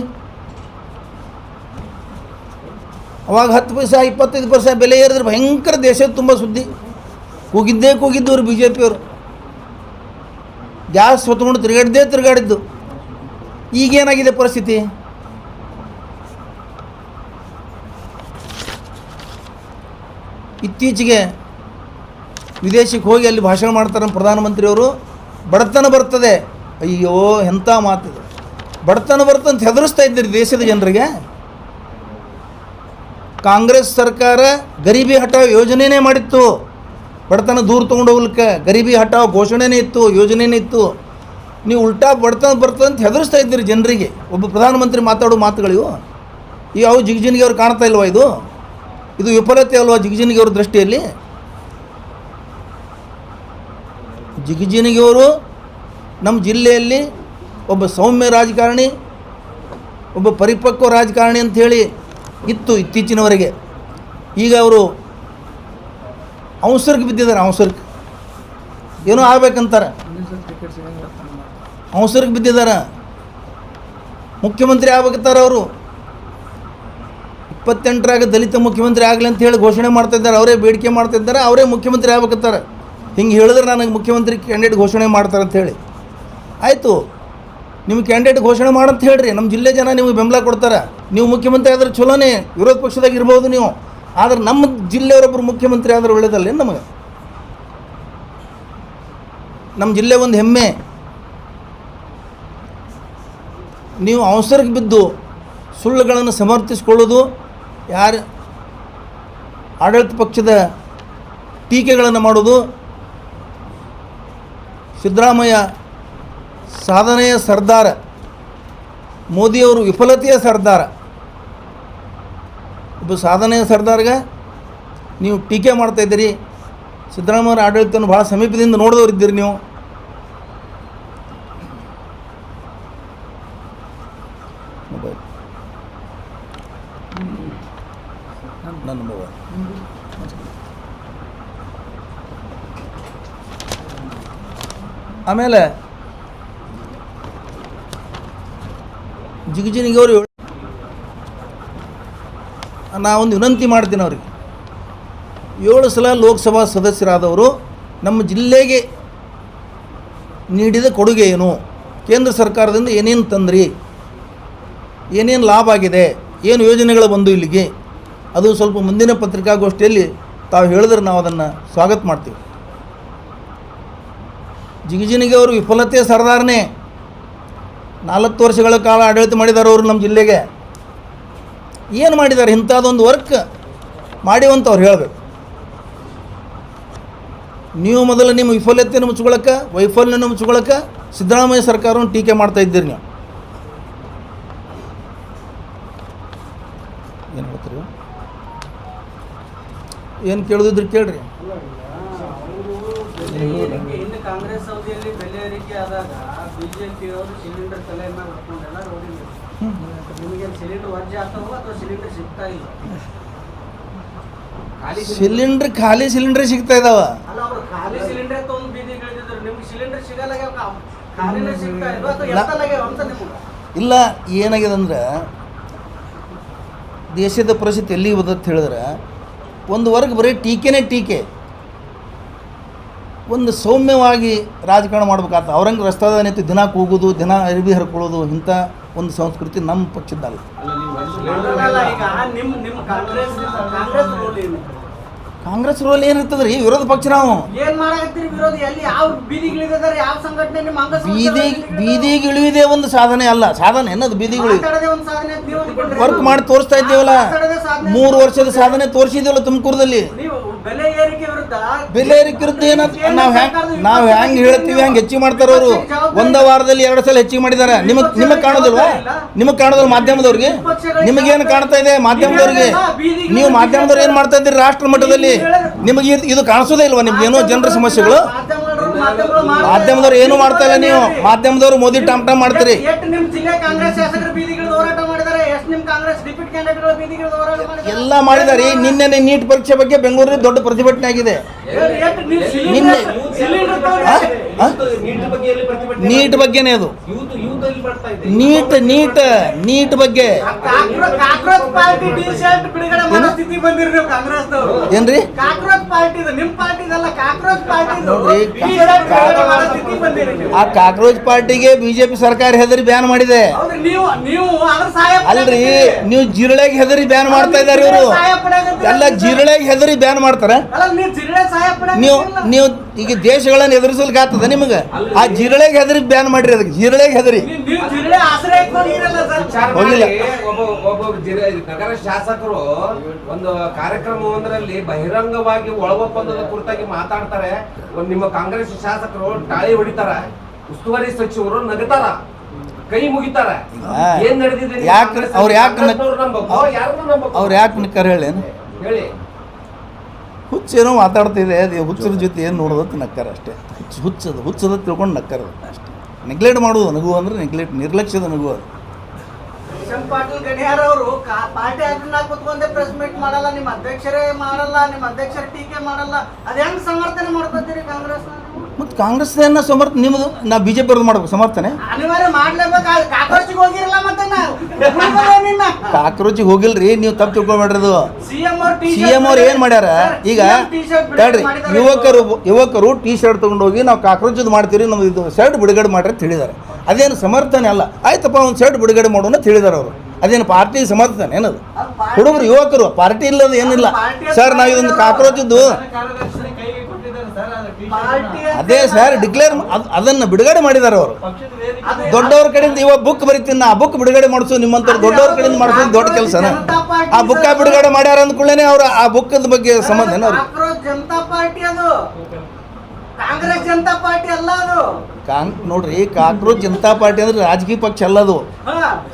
ಅವಾಗ 10 ಪೈಸೆ 25 ಪೈಸೆ ಬೆಲೆ ಏರಿದ್ರೆ ಭಯಂಕರ ದೇಶದ ತುಂಬ ಸುದ್ದಿ. ಕೂಗಿದ್ದವರು BJP ಅವರು. ಗ್ಯಾಸ್ ಹೊತ್ಕೊಂಡು ತಿರುಗಾಡಿದ್ದು. ಈಗೇನಾಗಿದೆ ಪರಿಸ್ಥಿತಿ? ಇತ್ತೀಚೆಗೆ ವಿದೇಶಕ್ಕೆ ಹೋಗಿ ಅಲ್ಲಿ ಭಾಷಣ ಮಾಡ್ತಾರೆ ನಮ್ಮ ಪ್ರಧಾನಮಂತ್ರಿಯವರು. ಬಡತನ ಬರ್ತದೆ. ಅಯ್ಯೋ ಎಂಥ ಮಾತಿದೆ, ಬಡತನ ಬರ್ತಂತ ಹೆದರಿಸ್ತಾ ಇದ್ದೀರಿ ದೇಶದ ಜನರಿಗೆ. ಕಾಂಗ್ರೆಸ್ ಸರ್ಕಾರ ಗರೀಬಿ ಹಟಾವ್ ಯೋಜನೆನೇ ಮಾಡಿತ್ತು. ಬಡತನ ದೂರ ತೊಗೊಂಡು ಹೋಗ್ಲಿಕ್ಕೆ ಗರೀಬಿ ಹಟಾವ್ ಘೋಷಣೆನೇ ಇತ್ತು, ಯೋಜನೆನೇ ಇತ್ತು. ನೀವು ಉಲ್ಟಾ ಬಡತನ ಬರ್ತದೆ ಅಂತ ಹೆದರಿಸ್ತಾ ಇದ್ದೀರಿ ಜನರಿಗೆ. ಒಬ್ಬ ಪ್ರಧಾನಮಂತ್ರಿ ಮಾತಾಡೋ ಮಾತುಗಳಿವು ಯಾವ ಜಿಗಜಿಣಿಗೆ ಅವ್ರು ಕಾಣ್ತಾ ಇಲ್ವಾ? ಇದು ವಿಫಲತೆ ಅಲ್ವಾ ಜಿಗಜಿಣಿಗೆ ಅವ್ರ ದೃಷ್ಟಿಯಲ್ಲಿ? ಜಿಗಜಿಣಿಗೆಯವರು ನಮ್ಮ ಜಿಲ್ಲೆಯಲ್ಲಿ ಒಬ್ಬ ಸೌಮ್ಯ ರಾಜಕಾರಣಿ, ಒಬ್ಬ ಪರಿಪಕ್ವ ರಾಜಕಾರಣಿ ಅಂಥೇಳಿ ಇತ್ತು ಇತ್ತೀಚಿನವರೆಗೆ. ಈಗ ಅವರು ಅವಸರಕ್ಕೆ ಬಿದ್ದಿದ್ದಾರೆ. ಅವಸರಕ್ಕೆ ಏನೋ ಆಗ್ಬೇಕಂತಾರೆ, ಟಿಕೆಟ್ ಸಿಗಂಗಿಲ್ಲ ಅವಸರಕ್ಕೆ ಬಿದ್ದಿದ್ದಾರೆ. ಮುಖ್ಯಮಂತ್ರಿ ಆಗ್ಬೇಕಂತಾರೆ ಅವರು. 28ರಾಗ ದಲಿತ ಮುಖ್ಯಮಂತ್ರಿ ಆಗಲಿ ಅಂತ ಹೇಳಿ ಘೋಷಣೆ ಮಾಡ್ತಾಯಿದ್ದಾರೆ. ಅವರೇ ಬೇಡಿಕೆ ಮಾಡ್ತಿದ್ದಾರೆ, ಅವರೇ ಮುಖ್ಯಮಂತ್ರಿ ಆಗ್ಬೇಕಂತಾರೆ. ಹಿಂಗೆ ಹೇಳಿದ್ರೆ ನನಗೆ ಮುಖ್ಯಮಂತ್ರಿ ಕ್ಯಾಂಡಿಡೇಟ್ ಘೋಷಣೆ ಮಾಡ್ತಾರೆ ಅಂತ ಹೇಳಿ. ಆಯಿತು, ನಿಮ್ಗೆ ಕ್ಯಾಂಡಿಡೇಟ್ ಘೋಷಣೆ ಮಾಡಂತ ಹೇಳ್ರಿ. ನಮ್ಮ ಜಿಲ್ಲೆ ಜನ ನಿಮಗೆ ಬೆಂಬಲ ಕೊಡ್ತಾರೆ. ನೀವು ಮುಖ್ಯಮಂತ್ರಿ ಆದ್ರೆ ಚಲೋನೇ, ವಿರೋಧ ಪಕ್ಷದಾಗ ಇರ್ಬೋದು ನೀವು. ಆದರೆ ನಮ್ಮ ಜಿಲ್ಲೆಯವರೊಬ್ಬರು ಮುಖ್ಯಮಂತ್ರಿ ಆದ್ರೆ ಒಳ್ಳೇದಲ್ಲ ನಮಗೆ. ನಮ್ಮ ಜಿಲ್ಲೆ ಒಂದು ಹೆಮ್ಮೆ. ನೀವು ಅವಸರಕ್ಕೆ ಬಿದ್ದು ಸುಳ್ಳುಗಳನ್ನು ಸಮರ್ಥಿಸಿಕೊಳ್ಳೋದು, ಯಾರು ಆಡಳಿತ ಪಕ್ಷದ ಟೀಕೆಗಳನ್ನು ಮಾಡೋದು, ಸಿದ್ದರಾಮಯ್ಯ ಸಾಧನೆಯ ಸರ್ದಾರ, ಮೋದಿಯವರು ವಿಫಲತೆಯ ಸರ್ದಾರ. ಒಬ್ಬ ಸಾಧನೆಯ ಸರ್ದಾರ್ಗೆ ನೀವು ಟೀಕೆ ಮಾಡ್ತಾಯಿದ್ದೀರಿ. ಸಿದ್ದರಾಮಯ್ಯರ ಆಡಳಿತವನ್ನು ಭಾಳ ಸಮೀಪದಿಂದ ನೋಡಿದವರಿದ್ದೀರಿ ನೀವು. ಮೊಬೈಲ್ ನನ್ನ ಮೊಬೈಲ್ ಆಮೇಲೆ ಜಿಗಜಿಣಿಗವರು ನಾವೊಂದು ವಿನಂತಿ ಮಾಡ್ತೀನಿ ಅವ್ರಿಗೆ. 7 ಸಲ ಲೋಕಸಭಾ ಸದಸ್ಯರಾದವರು ನಮ್ಮ ಜಿಲ್ಲೆಗೆ ನೀಡಿದ ಕೊಡುಗೆ ಏನು, ಕೇಂದ್ರ ಸರ್ಕಾರದಿಂದ ಏನೇನು ತಂದ್ರಿ, ಏನೇನು ಲಾಭ ಆಗಿದೆ, ಏನು ಯೋಜನೆಗಳು ಬಂದು ಇಲ್ಲಿಗೆ, ಅದು ಸ್ವಲ್ಪ ಮುಂದಿನ ಪತ್ರಿಕಾಗೋಷ್ಠಿಯಲ್ಲಿ ತಾವು ಹೇಳಿದ್ರೆ ನಾವು ಅದನ್ನು ಸ್ವಾಗತ ಮಾಡ್ತೀವಿ. ಜಿಗಜಿಣಿಗೆ ಅವರು ವಿಫಲತೆ ಸರ್ದಾರನೇ. 4 ವರ್ಷಗಳ ಕಾಲ ಆಡಳಿತ ಮಾಡಿದ್ದಾರೆ ಅವರು ನಮ್ಮ ಜಿಲ್ಲೆಗೆ. ಏನು ಮಾಡಿದ್ದಾರೆ? ಇಂಥದ್ದೊಂದು ವರ್ಕ್ ಮಾಡಿವಂತವ್ರು ಹೇಳಬೇಕು. ನೀವು ಮೊದಲು ನಿಮ್ಮ ವಿಫಲತೆಯನ್ನು ಮುಚ್ಕೊಳ್ಳೋಕೆ, ವೈಫಲ್ಯವನ್ನು ಮುಚ್ಕೊಳ್ಳೋಕೆ ಸಿದ್ದರಾಮಯ್ಯ ಸರ್ಕಾರವನ್ನು ಟೀಕೆ ಮಾಡ್ತಾ ಇದ್ದೀರಿ ನೀವು. ಏನು ಹೇಳ್ತೀರಿ? ಏನು ಕೇಳೋದಿದ್ರೆ ಕೇಳ್ರಿ. ಇನ್ನು ಕಾಂಗ್ರೆಸ್ ಅವಧಿಯಲ್ಲಿ ಬೆಲೆ ಏರಿಕೆ ಆದಾಗ ಬಿಜೆಪಿ ಅವರು ಸಿಲಿಂಡರ್ ತಲೆ ಮೇಲೆ ಹೊತ್ಕೊಂಡೆಲ್ಲ ನೋಡಿದ್ರು. ನಿಮಗೆ ಸಿಲಿಂಡರ್ ವಜ್ಜೆ ಆಗ್ತಾವ ಅಥವಾ ಸಿಲಿಂಡರ್ ಸಿಗ್ತಾ ಇಲ್ಲ? ಖಾಲಿ ಸಿಲಿಂಡರ್ ಸಿಗ್ತಾ ಇದಾವ. ಅಲ್ಲ, ಅವರು ಖಾಲಿ ಸಿಲಿಂಡರ್ ತಗೊಂಡು ಬೀದಿಗೆ ಇಳಿದಿದ್ರು. ನಿಮ್ಗೆ ಸಿಲಿಂಡರ್ ಸಿಗಲ್ಲ, ಖಾಲಿನೇ ಸಿಗ್ತಾ ಇಲ್ಲ ಅಥವಾ ಎತ್ತಲಾಗ್ಯಾವ ಅಂತ ನಿಮ್ಗೆ? ಇಲ್ಲ, ಏನಾಗಿದೆ ಅಂದ್ರೆ ದೇಶದ ಪರಿಸ್ಥಿತಿ ಎಲ್ಲಿಗೆ ಬದತ್ ಹೇಳಿದ್ರೆ, ಒಂದು ವರ್ಗ ಬರೀ ಟೀಕೆನೇ ಟೀಕೆ. ಒಂದು ಸೌಮ್ಯವಾಗಿ ರಾಜಕಾರಣ ಮಾಡ್ಬೇಕಾತ. ಅವ್ರಂಗೆ ರಸ್ತಾದ ನಿಂತು ದಿನ ಕೂಗೋದು, ದಿನ ಅರಿವಿ ಹರ್ಕೊಳ್ಳೋದು, ಇಂಥ ಒಂದು ಸಂಸ್ಕೃತಿ ನಮ್ಮ ಪಕ್ಷದ್ದಲ್ಲ. ಈಗ ನಿಮ್ಮ ಕಾಂಗ್ರೆಸ್ ರೋಲ್ ಏನು? ಕಾಂಗ್ರೆಸ್ ರೋಲ್ ಏನಿರ್ತದೆ ರೀ? ವಿರೋಧ ಪಕ್ಷ ನಾವು. ಏನ್ ಮಾಡಾಕತ್ತೀರಿ ವಿರೋಧ? ಎಲ್ಲಿ ಯಾವ ಬೀದಿಗೆ ಇಳಿದಿದ್ದಾರೆ? ಯಾವ ಸಂಘಟನೆ ನಿಮ್ಮ ಅಂಗ ಬೀದಿಗೆ ಇಳಿಯುವುದೇ ಒಂದು ಸಾಧನೆ ಅಲ್ಲ. ಸಾಧನೆ ಅನ್ನೋದು ಬೀದಿಗೆ ಒಂದು ಸಾಧನೆ ಅಂತ ನೀವು ಅಂದ್ಕೊಂಡ್ರೆ ವರ್ಕ್ ಮಾಡಿ ತೋರಿಸ್ತಾ ಇದ್ದೇವಲ್ಲ. 3 ವರ್ಷದ ಸಾಧನೆ ತೋರಿಸಿದ್ದೇವಲ್ಲ ತುಮಕೂರದಲ್ಲಿ. ನೀವು ಬೆಲೆ ಏರಿಕೆ ವಿರುದ್ಧ ಏನಂತ ನಾವು ಹೆಂಗೆ ಹೇಳ್ತೀವಿ ಹಂಗೆ ಹೆಚ್ಚಿಗೆ ಮಾಡ್ತಾರೆ ಅವರು. ಒಂದ ವಾರದಲ್ಲಿ 2 ಸಲ ಹೆಚ್ಚಿಗೆ ಮಾಡಿದ್ದಾರೆ. ನಿಮಗೆ ಕಾಣೋದಿಲ್ವಾ? ನಿಮಗೆ ಕಾಣೋದಿಲ್ಲ ಮಾಧ್ಯಮದವ್ರಿಗೆ? ನಿಮಗೇನು ಕಾಣ್ತಾ ಇದೆ ಮಾಧ್ಯಮದವ್ರಿಗೆ? ನೀವು ಮಾಧ್ಯಮದವ್ರು ಏನು ಮಾಡ್ತಾ ಇದ್ದೀರಿ ರಾಷ್ಟ್ರ ಮಟ್ಟದಲ್ಲಿ? ನಿಮಗೆ ಇದು ಕಾಣಿಸೋದೇ ಇಲ್ವಾ? ನಿಮ್ಗೇನೋ ಜನರ ಸಮಸ್ಯೆಗಳು ಮಾಧ್ಯಮದವ್ರು ಏನು ಮಾಡ್ತಾ ಇಲ್ಲ. ನೀವು ಮಾಧ್ಯಮದವ್ರು ಮೋದಿ ಟಾಮ್ ಟಾಮ್ ಮಾಡ್ತೀರಿ. ಎಲ್ಲ ಮಾಡಿದಾರೆ. ನಿನ್ನೆ ನೀಟ್ ಪರೀಕ್ಷೆ ಬಗ್ಗೆ ಬೆಂಗಳೂರಲ್ಲಿ ದೊಡ್ಡ ಪ್ರತಿಭಟನೆ ಆಗಿದೆ. ನಿನ್ನೆ ನೀಟ್ ಬಗ್ಗೆನೇ ಅದು. ನೀಟ್ ಬಗ್ಗೆ ಏನ್ರಿ? ಆ ಕಾಕ್ರೋಚ್ ಪಾರ್ಟಿಗೆ ಬಿಜೆಪಿ ಸರ್ಕಾರ ಹೆದರಿ ಬ್ಯಾನ್ ಮಾಡಿದೆ. ಅಲ್ರಿ, ನೀವು ಜಿರಳೆಗೆ ಹೆದರಿ ಬ್ಯಾನ್ ಮಾಡ್ತಾ ಇದ್ದಾರೆ ಇವರು. ಎಲ್ಲ ಜಿರಳೆಗೆ ಹೆದರಿ ಬ್ಯಾನ್ ಮಾಡ್ತಾರೆ. ಜಿರಳೆ ಸಹಾಯ ನೀವು ಪಡೆಯಲ್ಲ. ನೀವು ಈಗ ದೇಶಗಳನ್ನು ಎದುರಿಸಲಿಕ್ಕೆ ಆಗ್ತದ ನಿಮಗೆ? ಆ ಜಿರಳೆಗೆ ಹೆದರಿ ಬ್ಯಾನ್ ಮಾಡ್ರಿ, ಅದಕ್ಕೆ ಜಿರಳೆಗೆ ಹೆದರಿ ನೀವು ಜಿರಳೆ ಆಶ್ರಯ ಇಟ್ಕೊಂಡಿರಲ್ಲ ಸರ್. ವಿಚಾರ ಹೋಗಿಲ್ಲ. ಮಾಡಿ, ಒಬ್ಬ ನಗರ ಶಾಸಕರು ಒಂದು ಕಾರ್ಯಕ್ರಮವೊಂದರಲ್ಲಿ ಬಹಿರಂಗವಾಗಿ ಒಳಗೊಪ್ಪಂದದ ಕುರಿತಾಗಿ ಮಾತಾಡ್ತಾರೆ. ನಿಮ್ಮ ಕಾಂಗ್ರೆಸ್ ಶಾಸಕರು ಟಾಳಿ ಹೊಡಿತಾರ, ಉಸ್ತುವಾರಿ ಸಚಿವರು ನಗತಾರ, ಕೈ ಮುಗಿತಾರ. ಏನ್ ನಡೆದಿದೆ? ಯಾಕೆ ಅವ್ರು ಯಾಕೆ ಅವ್ರು ಯಾಕೆ ನಿಕ್ಕಾರ ಹೇಳೇನು? ಹೇಳಿ. ಹುಚ್ಚೇನೋ ಮಾತಾಡ್ತಿದೆ, ಅದು ಹುಚ್ಚರ ಜೊತೆ ಏನು ನೋಡೋದು ನಕ್ಕಾರ ಅಷ್ಟೇ. ಹುಚ್ಚದ ತಿಳ್ಕೊಂಡು ನಕ್ಕಾರ ಅಷ್ಟೇ. ನೆಗ್ಲೆಕ್ಟ್ ಮಾಡೋದು ನಗು ಅಂದರೆ ನಿರ್ಲಕ್ಷ್ಯದ ನಗು ಅದು. ಕಿಶನ್ ಪಾಟೀಲ್ ಗಣಿಯಾರ್ ಅವರು ಪಾರ್ಟಿ ಅಡ್ಡ ಕೂತ್ಕೊಂಡೆ ಪ್ರೆಸ್ ಮೀಟ್ ಮಾಡಲ್ಲ, ನಿಮ್ಮ ಅಧ್ಯಕ್ಷರೇ ಮಾಡಲ್ಲ, ನಿಮ್ಮ ಅಧ್ಯಕ್ಷರ ಟೀಕೆ ಮಾಡಲ್ಲ. ಅದ ಹೆಂಗ್ ಸಮರ್ಥನೆ ಮಾಡ್ಕೊತೀರಿ ಕಾಂಗ್ರೆಸ್? ಮತ್ತು ಕಾಂಗ್ರೆಸ್ನ ಸಮರ್ಥನೆ ನಿಮ್ಮದು, ನಾ ಬಿ ಜೆ ಪಿ ಅವ್ರದ್ದು ಮಾಡ್ಬೇಕು ಸಮರ್ಥನೆ. ಅನಿವಾರ್ಯ ಮಾಡ್ಲೇಬೇಕು. ಕಾಕ್ರೋಚಿಗೆ ಹೋಗಿರಲ್ಲ ಮತ್ತೆ ನಾವು ಕಾಕ್ರೋಚಿಗೆ ಹೋಗಿಲ್ರಿ, ನೀವು ತಪ್ಪು ತಿಳ್ಕೊಬೇಡ್ರಿ. ಅದು ಸಿಎಂ ಅವ್ರು ಏನು ಮಾಡ್ಯಾರ ಈಗ ತಡ್ರಿ, ಯುವಕರು ಟೀ ಶರ್ಟ್ ತೊಗೊಂಡೋಗಿ ನಾವು ಕಾಕ್ರೋಚ್ ಮಾಡ್ತೀವಿ, ನಮ್ದು ಇದು ಶರ್ಟ್ ಬಿಡುಗಡೆ ಮಾಡ್ರಿ ಅಂತ ಹೇಳಿದ್ದಾರೆ. ಅದೇನು ಸಮರ್ಥನೆ ಅಲ್ಲ. ಆಯ್ತಪ್ಪ ಒಂದು ಶರ್ಟ್ ಬಿಡುಗಡೆ ಮಾಡೋಣ ಅಂತ ಹೇಳಿದಾರೆ ಅವರು. ಅದೇನು ಪಾರ್ಟಿ ಸಮರ್ಥನೆ ಏನದು? ಹುಡುಗರು ಯುವಕರು ಪಾರ್ಟಿ ಇಲ್ಲದ ಏನಿಲ್ಲ ಸರ್. ನಾವು ಇದೊಂದು ಕಾಕ್ರೋಚಿದ್ದು ಅದೇ ಸರ್ ಡಿಕ್ಲೇರ್ ಅದನ್ನು ಬಿಡುಗಡೆ ಮಾಡಿದ್ದಾರೆ ಅವರು. ದೊಡ್ಡವ್ರ ಕಡೆಯಿಂದ ಇವಾಗ ಬುಕ್ ಬರೀತೀನಿ ನಾ, ಆ ಬುಕ್ ಬಿಡುಗಡೆ ಮಾಡಿಸು ನಿಮ್ಮಂತ ದೊಡ್ಡವ್ರ ಕಡೆಯಿಂದ ಮಾಡಿಸೋದು ದೊಡ್ಡ ಕೆಲಸನ. ಆ ಬುಕ್ಕ ಬಿಡುಗಡೆ ಮಾಡ್ಯಾರ ಅಂದ್ಕೊಳ್ಳೇನೆ ಅವ್ರ ಆ ಬುಕ್ಕದ ಬಗ್ಗೆ ಸಂಬಂಧ ಏನು ಅವ್ರಿಗೆ? ಜನತಾ ಪಾರ್ಟಿ ಅದು, ಕಾಂಗ್ರೆಸ್ ಜನತಾ ಪಾರ್ಟಿ ಅಲ್ಲ ಅದು. ನೋಡ್ರಿ, ಕಾಕ್ರೋಚ್ ಜನತಾ ಪಾರ್ಟಿ ಅಂದ್ರೆ ರಾಜಕೀಯ ಪಕ್ಷ ಅಲ್ಲದು,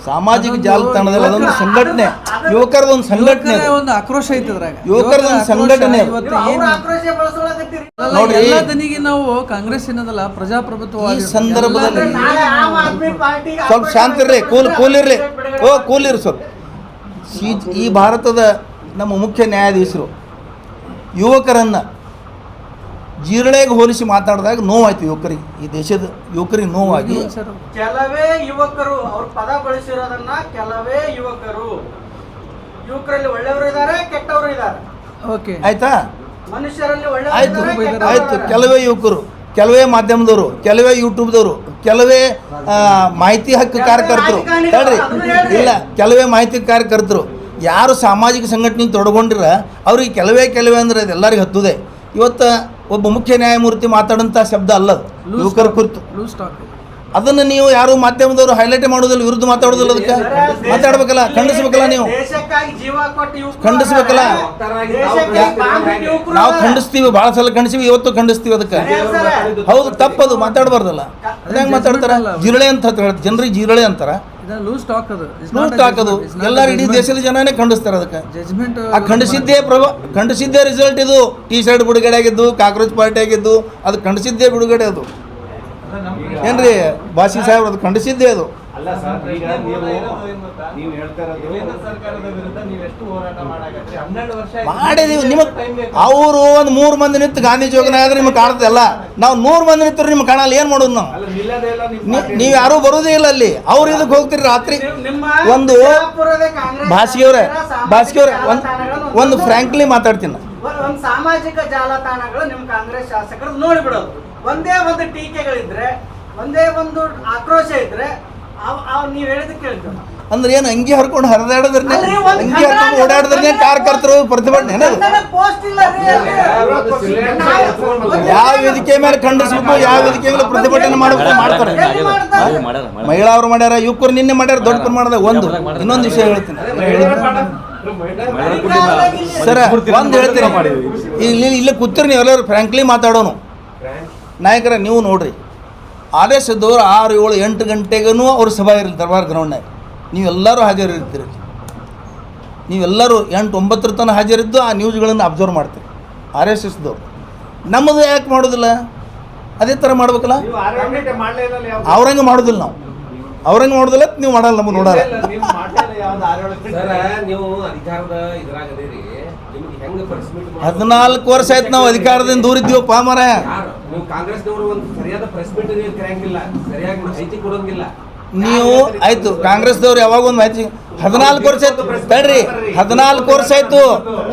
ಸಾಮಾಜಿಕ ಜಾಲತಾಣದಲ್ಲಿ ಅದೊಂದು ಸಂಘಟನೆ, ಯುವಕರದ ಒಂದು ಸಂಘಟನೆ, ಒಂದು ಆಕ್ರೋಶ ಐತೆ ಅದ್ರಾಗ. ಯುವಕರದ ಒಂದು ಸಂಘಟನೆ. ಇವತ್ತು ಅವ್ರ ಏನು ಆಕ್ರೋಶ ಬಳಸೋಳಕತ್ತೀರಿ. ನೋಡ್ರಿ, ಎಲ್ಲ ದನಿಗೆ ನಾವು ಕಾಂಗ್ರೆಸ್ ಏನದಲ್ಲ ಪ್ರಜಾಪ್ರಭುತ್ವ ಈ ಸಂದರ್ಭದಲ್ಲಿ ನಾಳೆ ಆಮ್ ಆದ್ಮಿ ಪಾರ್ಟಿಗೆ ಸ್ವಲ್ಪ ಶಾಂತ ಇರ್ರಿ, ಕೂಲಿರ್ರಿ ಸ್ವಲ್ಪ. ಈ ಭಾರತದ ನಮ್ಮ ಮುಖ್ಯ ನ್ಯಾಯಾಧೀಶರು ಯುವಕರನ್ನು ಜಿರಳೆಗೆ ಹೋಲಿಸಿ ಮಾತಾಡಿದಾಗ ನೋವಾಯ್ತು ಯುವಕರಿಗೆ, ಈ ದೇಶದ ಯುವಕರಿಗೆ ನೋವಾಗಿ. ಕೆಲವೇ ಯುವಕರು ಅವ್ರ ಪದ ಬಳಸಿರೋದನ್ನ ಕೆಲವೇ ಯುವಕರಲ್ಲಿ ಒಳ್ಳೆಯವರು ಇದ್ದಾರೆ, ಕೆಟ್ಟವರು ಇದ್ದಾರೆ. ಓಕೆ ಆಯ್ತಾ? ಮನುಷ್ಯರಲ್ಲಿ ಆಯ್ತು ಒಳ್ಳೆಯವರು ಆಯ್ತು. ಕೆಲವೇ ಯುವಕರು, ಕೆಲವೇ ಮಾಧ್ಯಮದವರು, ಕೆಲವೇ ಯೂಟ್ಯೂಬ್ದವರು, ಕೆಲವೇ ಮಾಹಿತಿ ಹಕ್ಕು ಕಾರ್ಯಕರ್ತರು, ಹೇಳ್ರಿ ಇಲ್ಲ, ಕೆಲವೇ ಮಾಹಿತಿ ಕಾರ್ಯಕರ್ತರು ಯಾರು ಸಾಮಾಜಿಕ ಸಂಘಟನೆ ತೊಡಗೊಂಡಿರ ಅವ್ರಿಗೆ ಕೆಲವೇ ಅಂದ್ರೆ ಅದು ಎಲ್ಲರಿಗೂ ಹತ್ತುದೆ. ಇವತ್ತು ಒಬ್ಬ ಮುಖ್ಯ ನ್ಯಾಯಮೂರ್ತಿ ಮಾತಾಡೋಂಥ ಶಬ್ದ ಅಲ್ಲದು ಯುವಕರ ಕುರಿತು. ಅದನ್ನು ನೀವು ಯಾರು ಮಾಧ್ಯಮದವರು ಹೈಲೈಟ್ ಮಾಡೋದಿಲ್ಲ, ವಿರುದ್ಧ ಮಾತಾಡೋದಿಲ್ಲ. ಅದಕ್ಕೆ ಮಾತಾಡ್ಬೇಕಲ್ಲ, ಖಂಡಿಸ್ಬೇಕಲ್ಲ, ನೀವು ದೇಶಕ್ಕಾಗಿ ಜೀವ ಕೊಟ್ಟ ಯುವಕರು, ಖಂಡಿಸ್ಬೇಕಲ್ಲ. ನಾವು ಖಂಡಿಸ್ತೀವಿ, ಭಾಳ ಸಲ ಖಂಡಿಸ್ತೀವಿ, ಇವತ್ತು ಖಂಡಿಸ್ತೀವಿ. ಅದಕ್ಕೆ ಹೌದು, ತಪ್ಪದು, ಮಾತಾಡಬಾರ್ದಲ್ಲ. ಅದಂಗೆ ಮಾತಾಡ್ತಾರೆ, ಜಿರಳೆ ಅಂತ ಹೇಳ್ತಾರೆ, ಜನರಿಗೆ ಜಿರಳೆ ಅಂತಾರ. ಲೂಸ್ ಟಾಕ್ ಅದು ಎಲ್ಲರೂ ಇಡೀ ದೇಶದ ಜನನೇ ಖಂಡಿಸ್ತಾರೆ. ಅದಕ್ಕೆ ಜಜ್ಮೆಂಟ್ ಆ ಖಂಡಿಸಿದ್ದೇ ರಿಸಲ್ಟ್ ಇದು. ಟೀ ಶರ್ಟ್ ಬಿಡುಗಡೆ ಆಗಿದ್ದು, ಕಾಕ್ರೋಚ್ ಪಾರ್ಟಿ ಆಗಿದ್ದು, ಅದು ಖಂಡಿಸಿದ್ದೇ ಬಿಡುಗಡೆ. ಅದು ಏನ್ರಿ ಬಾಸಿ ಸಾಹೇಬ್ರು, ಅದು ಖಂಡಿಸಿದ್ದೇ ಅದು. ಅಲ್ಲ ಸರ್, ಈಗ ನೀವು ಹೇಳ್ತಾ ಇರೋದು ಸರ್ಕಾರದ ವಿರುದ್ಧ ನೀವೆಷ್ಟು ಹೋರಾಟ ಮಾಡಾಕತ್ತೀರಿ? 12 ವರ್ಷ ಮಾಡಿದೀವಿ. ನಿಮಗೆ ಅವರು ಒಂದು 3 ಮಂದಿ ನಿಂತು ಗಾಂಧಿ ಚೌಕನ ಆದ್ರೆ ನಿಮ್ಗೆ ಕಾಣ್ತಲ್ಲ. ನಾವು 100 ಮಂದಿ ನಿಂತರು ನಿಮ್ಗೆ ಕಾಣಲ್ಲ. ಏನು ಮಾಡೋದು ನಾವು? ನೀವು ಯಾರೂ ಬರೋದೇ ಇಲ್ಲ ಅಲ್ಲಿ. ಅವ್ರು ಇದಕ್ಕೆ ಹೋಗ್ತೀರಿ ರಾತ್ರಿ. ಒಂದು ಭಾಷಿಯವರೇ ಒಂದು ಫ್ರ್ಯಾಂಕ್ಲಿ ಮಾತಾಡ್ತೀನಿ. ಒಂದು ಸಾಮಾಜಿಕ ಜಾಲತಾಣಗಳು ನಿಮ್ಮ ಕಾಂಗ್ರೆಸ್ ಶಾಸಕರು ನೋಡಿಬಿಡೋದು. ಒಂದೇ ಒಂದು ಟೀಕೆಗಳಿದ್ರೆ, ಒಂದೇ ಒಂದು ಆಕ್ರೋಶ ಇದ್ರೆ ನೀವು ಹೇಳಿದ ಕೇಳ್ತೀವಿ. ಅಂದ್ರೆ ಏನು ಅಂಗಿ ಹರ್ಕೊಂಡು ಹರಿದಾಡಿದ್ರೆ, ಅಂಗಿ ಹರ್ಕೊಂಡು ಓಡಾಡಿದ್ರೆ ಕಾರ್ಯಕರ್ತರು ಪ್ರತಿಭಟನೆ ಏನದು? ಯಾವ ವೇದಿಕೆ ಮೇಲೆ ಖಂಡಿಸ್ಬೇಕು, ಯಾವ ವೇದಿಕೆ ಮೇಲೆ ಪ್ರತಿಭಟನೆ ಮಾಡಬೇಕು ಮಾಡ್ತಾರೆ. ಮಹಿಳಾ ಅವರು ಮಾಡ್ಯಾರ, ಯುವಕರು ನಿನ್ನೆ ಮಾಡ್ಯಾರ ದೊಡ್ಡ ಪ್ರಮಾಣದ. ಇನ್ನೊಂದು ವಿಷಯ ಹೇಳ್ತೀನಿ ಸರ್, ಒಂದು ಹೇಳ್ತೀನಿ. ಇಲ್ಲಿ ಕೂತಿರಿ ನೀವು ಎಲ್ಲರೂ ಫ್ರ್ಯಾಂಕ್ಲಿ ಮಾತಾಡೋನು. ನಾಯಕರ ನೀವು ನೋಡ್ರಿ, RS ಇದ್ದವ್ರು 6, 7, 8 ಗಂಟೆಗೂ ಅವ್ರ ಸಭಾ ಇರಲಿ ದರ್ಬಾರ್ ಗ್ರೌಂಡ್ನಾಗ. ನೀವೆಲ್ಲರೂ ಹಾಜರಿರ್ತೀರಿ. ನೀವೆಲ್ಲರೂ 8, 9 ತನಕ ಹಾಜರಿದ್ದು ಆ ನ್ಯೂಸ್ಗಳನ್ನು ಅಬ್ಸರ್ವ್ ಮಾಡ್ತೀರಿ. RSSದವ್ರು ನಮ್ಮದು ಯಾಕೆ ಮಾಡೋದಿಲ್ಲ? ಅದೇ ಥರ ಮಾಡ್ಬೇಕಲ್ಲ. ಅವ್ರಂಗೆ ಮಾಡೋದಿಲ್ಲ, ನಾವು ಅವ್ರಂಗೆ ಮಾಡೋದಿಲ್ಲ, ನೀವು ಮಾಡಲ್ಲ, ನಮಗೆ ನೋಡಲ್ಲ. ನೀವು ಅಧಿಕಾರದ ಇದ್ರಾಗದೇರಿ, ನಿಮ್ಗೆ ಹೆಂಗೆ ಪರಿಸ್ಥಿತಿ? 14 ವರ್ಷ ಆಯ್ತು ನಾವು ಅಧಿಕಾರದಿಂದ ದೂರ ಇದ್ದೀವಪ್ಪ ಮಾರಾಯ. ನೀವು ಕಾಂಗ್ರೆಸ್ನವರು ಒಂದು ಸರಿಯಾದ ಪ್ರೆಸ್ ಮೀಟ್ ಕರೆಯಂಗಿಲ್ಲ, ಸರಿಯಾಗಿ ಮಾಹಿತಿ ಕೊಡೋಂಗಿಲ್ಲ. ನೀವು ಆಯ್ತು ಕಾಂಗ್ರೆಸ್ದವ್ರು ಯಾವಾಗ ಒಂದು ಮಾಹಿತಿ 14 ವರ್ಷ ಆಯ್ತು ತಡ್ರಿ. 14 ವರ್ಷ ಆಯ್ತು,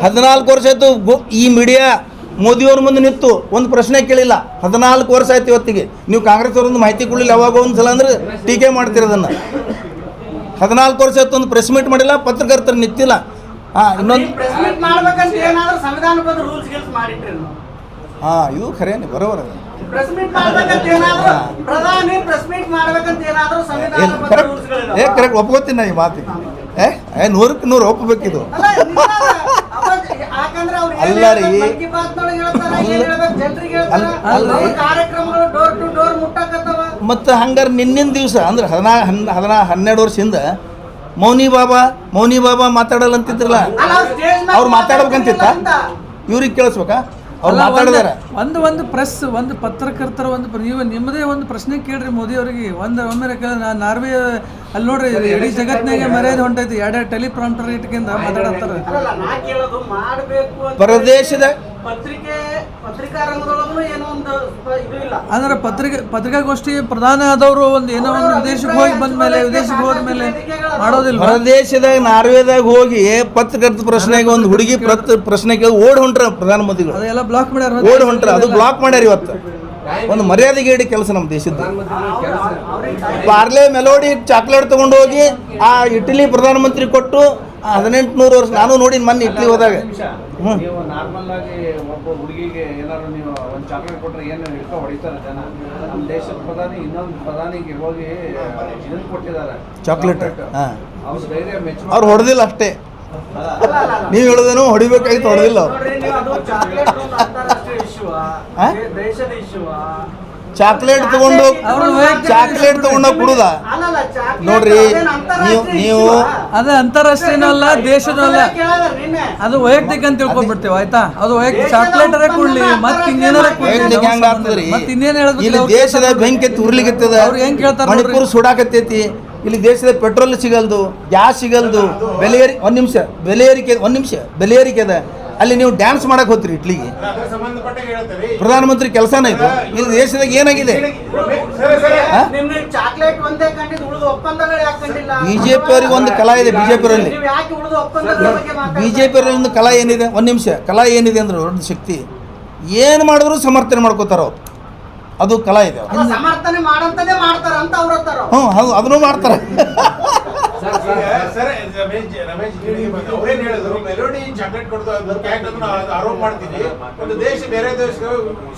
14 ವರ್ಷ ಆಯ್ತು. ಈ ಮೀಡಿಯಾ ಮೋದಿಯವ್ರ ಮುಂದೆ ನಿಂತು ಒಂದು ಪ್ರಶ್ನೆ ಕೇಳಿಲ್ಲ. 14 ವರ್ಷ ಆಯ್ತು ಇವತ್ತಿಗೆ. ನೀವು ಕಾಂಗ್ರೆಸ್ ಅವ್ರೊಂದು ಮಾಹಿತಿ ಕೊಡಲಿಲ್ಲ ಯಾವಾಗ ಒಂದು ಸಲ ಅಂದ್ರೆ ಟೀಕೆ ಮಾಡ್ತಿರೋದನ್ನು. 14 ವರ್ಷ ಆಯ್ತು, ಒಂದು ಪ್ರೆಸ್ ಮೀಟ್ ಮಾಡಿಲ್ಲ, ಪತ್ರಕರ್ತರು ನಿಂತಿಲ್ಲ. ಇನ್ನೊಂದು ಹಾಂ ಇದು ಖರೇನೆ ಬರೋಬರ ಪ್ರೆಸ್ ಮೀಟ್ ಮಾಡ್ಬೇಕಂತ ಏನಾದ್ರು ಪ್ರಧಾನಿ ಪ್ರೆಸ್ ಮೀಟ್ ಮಾಡ್ಬೇಕಂತ ಏನಾದ್ರು ಸಂವಿಧಾನ ಕರೆಕ್ಟ್ ಕರೆಕ್ಟ್ ಒಪ್ಕೋತೀನಿ ನಾ ಈ ಮಾತಿಗೆ ನೂರಕ್ಕೆ ನೂರು ಒಪ್ಪಬೇಕಿದು ಯಾಕಂದ್ರೆ ಅವ್ರು ಅಲ್ಲ ರೀ. ಮನ್ ಕಿ ಬಾತ್ನೊಳಗೆ ಹೇಳ್ತಾರೆ, ಏನ್ ಹೇಳ್ಬೇಕು ಜನರಿಗೆ ಹೇಳ್ತಾರೆ, ಅಲ್ಲ ರೀ. ಅವ್ರ ಕಾರ್ಯಕ್ರಮಗಳು ಡೋರ್ ಟು ಡೋರ್ ಮುಟ್ಟಕತ್ತವ. ಮತ್ತು ಹಂಗಾರೆ ನಿನ್ನಿನ ದಿವಸ ಅಂದ್ರೆ 12 ವರ್ಷದಿಂದ ಮೌನಿ ಬಾಬಾ ಮಾತಾಡಲ್ಲ ಅಂತಿದ್ರಲ್ಲ, ಅಲ್ಲ, ಅವ್ರು stage ಮ್ಯಾಲ್ ಅವ್ರು ಮಾತಾಡ್ಬೇಕಂತಿತ್ತ ಅಂತ. ಇವ್ರಿಗೆ ಕೇಳಿಸ್ಬೇಕಾ ಅವ್ರು ಅಲ್ಲ, ಮಾತಾಡಿದಾರ ಒಂದು ಪ್ರೆಸ್ ಒಂದು ಪತ್ರಕರ್ತರ ನೀವು ನಿಮ್ಮದೇ ಒಂದು ಪ್ರಶ್ನೆ ಕೇಳ್ರಿ ಮೋದಿ ಅವರಿಗೆ ಒಮ್ಮೆ ನಾರ್ವೆ ಅಲ್ಲಿ ನೋಡ್ರಿ ಇಡೀ ಜಗತ್ತಿನಾಗೆ ಮರ್ಯಾದೆ ಹೊಂಟೈತಿ 2 ಟೆಲಿಪ್ರಾಂಪ್ಟರ್ ಇಟ್ಕಿಂದ ಮಾತಾಡತ್ತಾರ. ಅಲ್ಲಲ್ಲ, ನಾ ಕೇಳೋದು ಮಾಡ್ಬೇಕು ಅಂತ ಪ್ರದೇಶದ ಪತ್ರಿಕಾ ರಂಗದೊಳಗೂ ಏನೋ ಒಂದು ಇದು ಇಲ್ಲ. ಅಂದ್ರೆ ಪತ್ರಿಕಾಗೋಷ್ಠಿ ಪ್ರಧಾನ ಆದವರು ಒಂದು ಏನೋ ಒಂದು ವಿದೇಶಕ್ಕೆ ಹೋಗಿ ಬಂದ್ಮೇಲೆ ವಿದೇಶಕ್ಕೆ ಹೋದ್ಮೇಲೆ ಮಾಡೋದಿಲ್ಲ. ಪ್ರದೇಶದಾಗ ನಾರ್ವೆದಾಗ ಹೋಗಿ ಪತ್ರಕರ್ತ ಪ್ರಶ್ನೆಗೆ ಒಂದು ಹುಡುಗಿ ಪ್ರಶ್ನೆಗೆ ಓಡ್ ಹೊಂಟ್ರ ಪ್ರಧಾನಮಂತ್ರಿಗಳು ಅದೆಲ್ಲ ಬ್ಲಾಕ್ ಮಾಡ್ಯಾರ. ಓಡ್ ಹೊಂಟ್ರ, ಅದು ಬ್ಲಾಕ್ ಮಾಡ್ಯಾರ. ಇವತ್ತು ಒಂದು ಮರ್ಯಾದೆಗೇಡಿ ಕೆಲಸ ನಮ್ಮ ದೇಶದ್ದು. ಪಾರ್ಲೆ ಮೆಲೋಡಿ ಚಾಕ್ಲೇಟ್ ತಗೊಂಡು ಹೋಗಿ ಆ ಇಟಲಿ ಪ್ರಧಾನಮಂತ್ರಿ ಕೊಟ್ಟು 1800 ವರ್ಷ ನಾನು ನೋಡಿ ಮೊನ್ನೆ ಇಟ್ಲಿ ಹೋದಾಗ. ನೀವು ನಾರ್ಮಲ್ ಆಗಿ ಒಬ್ಬ ಹುಡುಗಿಗೆ ಏನಾದ್ರು ನೀವು ಒಂದು ಚಾಕ್ಲೇಟ್ ಕೊಟ್ರೆ ಏನು ಹಿಡ್ಕೊ ಹೊಡಿತಾರೆ ಜನ. ನಮ್ಮ ದೇಶದ ಪ್ರಧಾನಿ ಇನ್ನೊಂದು ಪ್ರಧಾನಿಗೆ ಹೋಗಿ ಇದನ್ನು ಕೊಟ್ಟಿದ್ದಾರೆ ಚಾಕ್ಲೇಟ್. ಅವ್ರ ಧೈರ್ಯ ಮೆಚ್ಚ. ಅವ್ರು ಹೊಡೆದಿಲ್ಲ ಅಷ್ಟೇ, ನೀವು ಹೇಳೋದೇನೋ ಹೊಡಿಬೇಕಾಗಿತ್ತು, ಹೊಡೆದಿಲ್ಲ ಅವ್ರು. ನೋಡ್ರಿ, ನೀವು ಅದು ಚಾಕ್ಲೇಟ್ ಒಂದು ಅಂತಾರಾಷ್ಟ್ರೀಯ ಇಶ್ಯೂ, ದೇಶದ ಇಶ್ಯೂ. ಚಾಕ್ಲೇಟ್ ತಗೊಂಡು ಚಾಕ್ಲೇಟ್ ತಗೊಂಡೋಗಿ ಕುಡುದ ಅಲ್ಲಲ್ಲ, ಚಾಕ್ಲೇಟ್ ನೋಡ್ರಿ. ಅದೇನ್ ಅಂತಾರಾಷ್ಟ್ರೀಯ ನೀವು issue ಆ? ಅದು ಅಂತಾರಾಷ್ಟ್ರೀಯನೂ ಅಲ್ಲ, ದೇಶನೂ ಅಲ್ಲ, ಕೇಳಲ್ಲ ನಿನ್ನೆ. ಅದು ವೈಯಕ್ತಿಕ ಅಂತ ತಿಳ್ಕೊಂಡ್ಬಿಡ್ತೇವೆ. ಆಯ್ತಾ, ಅದು ವೈಯಕ್ತಿಕ ಚಾಕ್ಲೇಟರೇ ಕೊಡ್ಲಿ ಮತ್ತೆ ಇನ್ನೇನಾರ ವೈಯಕ್ತಿಕ ಹೆಂಗ್ ಆಗ್ತದ್ರಿ? ಮತ್ತೆ ಇನ್ನೇನು ಇಲ್ಲಿ ಹೇಳ್ಬೇಕು? ದೇಶದ ಬೆಂಕಿ ಉರ್ಲಿಕ್ಕತ್ತದ, ಅವ್ರು ಹೆಂಗ್ ಕೇಳ್ತಾರ ಮಣಿಪುರ ಸುಡಾಕತ್ತೈತಿ. ಇಲ್ಲಿ ದೇಶದ ಪೆಟ್ರೋಲ್ ಸಿಗಲ್ದು, ಗ್ಯಾಸ್ ಸಿಗಲ್ದು, ಬೆಲೆ ಏರಿಕೆ ಅದ. ಅಲ್ಲಿ ನೀವು ಡ್ಯಾನ್ಸ್ ಮಾಡಕ್ ಹೋಗ್ತೀರಿ ಇಟ್ಲಿಗೆ. ಪ್ರಧಾನಮಂತ್ರಿ ಕೆಲಸನ ಇದು. ಇಲ್ಲಿ ದೇಶದಾಗ ಏನಾಗಿದೆ? ನಿಮ್ಗೆ ಚಾಕ್ಲೇಟ್ ಒಂದೇ ಕಂಡಿದ್ದು, ಉಳಿದ ಒಪ್ಪಂದಗಳು ಯಾಕೆ ಕಂಡಿಲ್ಲ? ಬಿಜೆಪಿ ಅವರಿಗೆ ಒಂದು ಕಲಾ ಇದೆ. ಬಿಜೆಪಿಯವರಲ್ಲಿ ನೀವು ಯಾಕೆ ಉಳಿದ ಒಪ್ಪಂದಗಳ ಬಗ್ಗೆ ಮಾತಾಡ್ತಾ ಬಿಜೆಪಿಯವರಲ್ಲಿ ಒಂದು ಕಲಾ ಏನಿದೆ, ಒಂದು ನಿಮಿಷ, ಕಲಾ ಏನಿದೆ ಅಂದ್ರೆ ದೊಡ್ಡ ಶಕ್ತಿ. ಏನು ಮಾಡಿದ್ರು ಸಮರ್ಥನೆ ಮಾಡ್ಕೋತಾರ ಅವ್ರು, ಅದು ಕಲಾ ಇದೆ. ಅಲ್ಲ, ಸಮರ್ಥನೆ ಮಾಡಂತದೇ ಮಾಡ್ತಾರ ಅಂತ ಅವ್ರ ಹತ್ತಾರ. ಹೌದು, ಅದನ್ನು ಮಾಡ್ತಾರೆ. ರಮೇಶ್ ಅವ್ರೇನ್ ಹೇಳಿದ್ರು, ಮೆಲೋಡಿ ಚಾಕ್ಲೇಟ್ ಕೊಡೋದು ಆರೋಪ ಮಾಡ್ತೀವಿ. ಒಂದು ದೇಶ ಬೇರೆ ದೇಶಕ್ಕೆ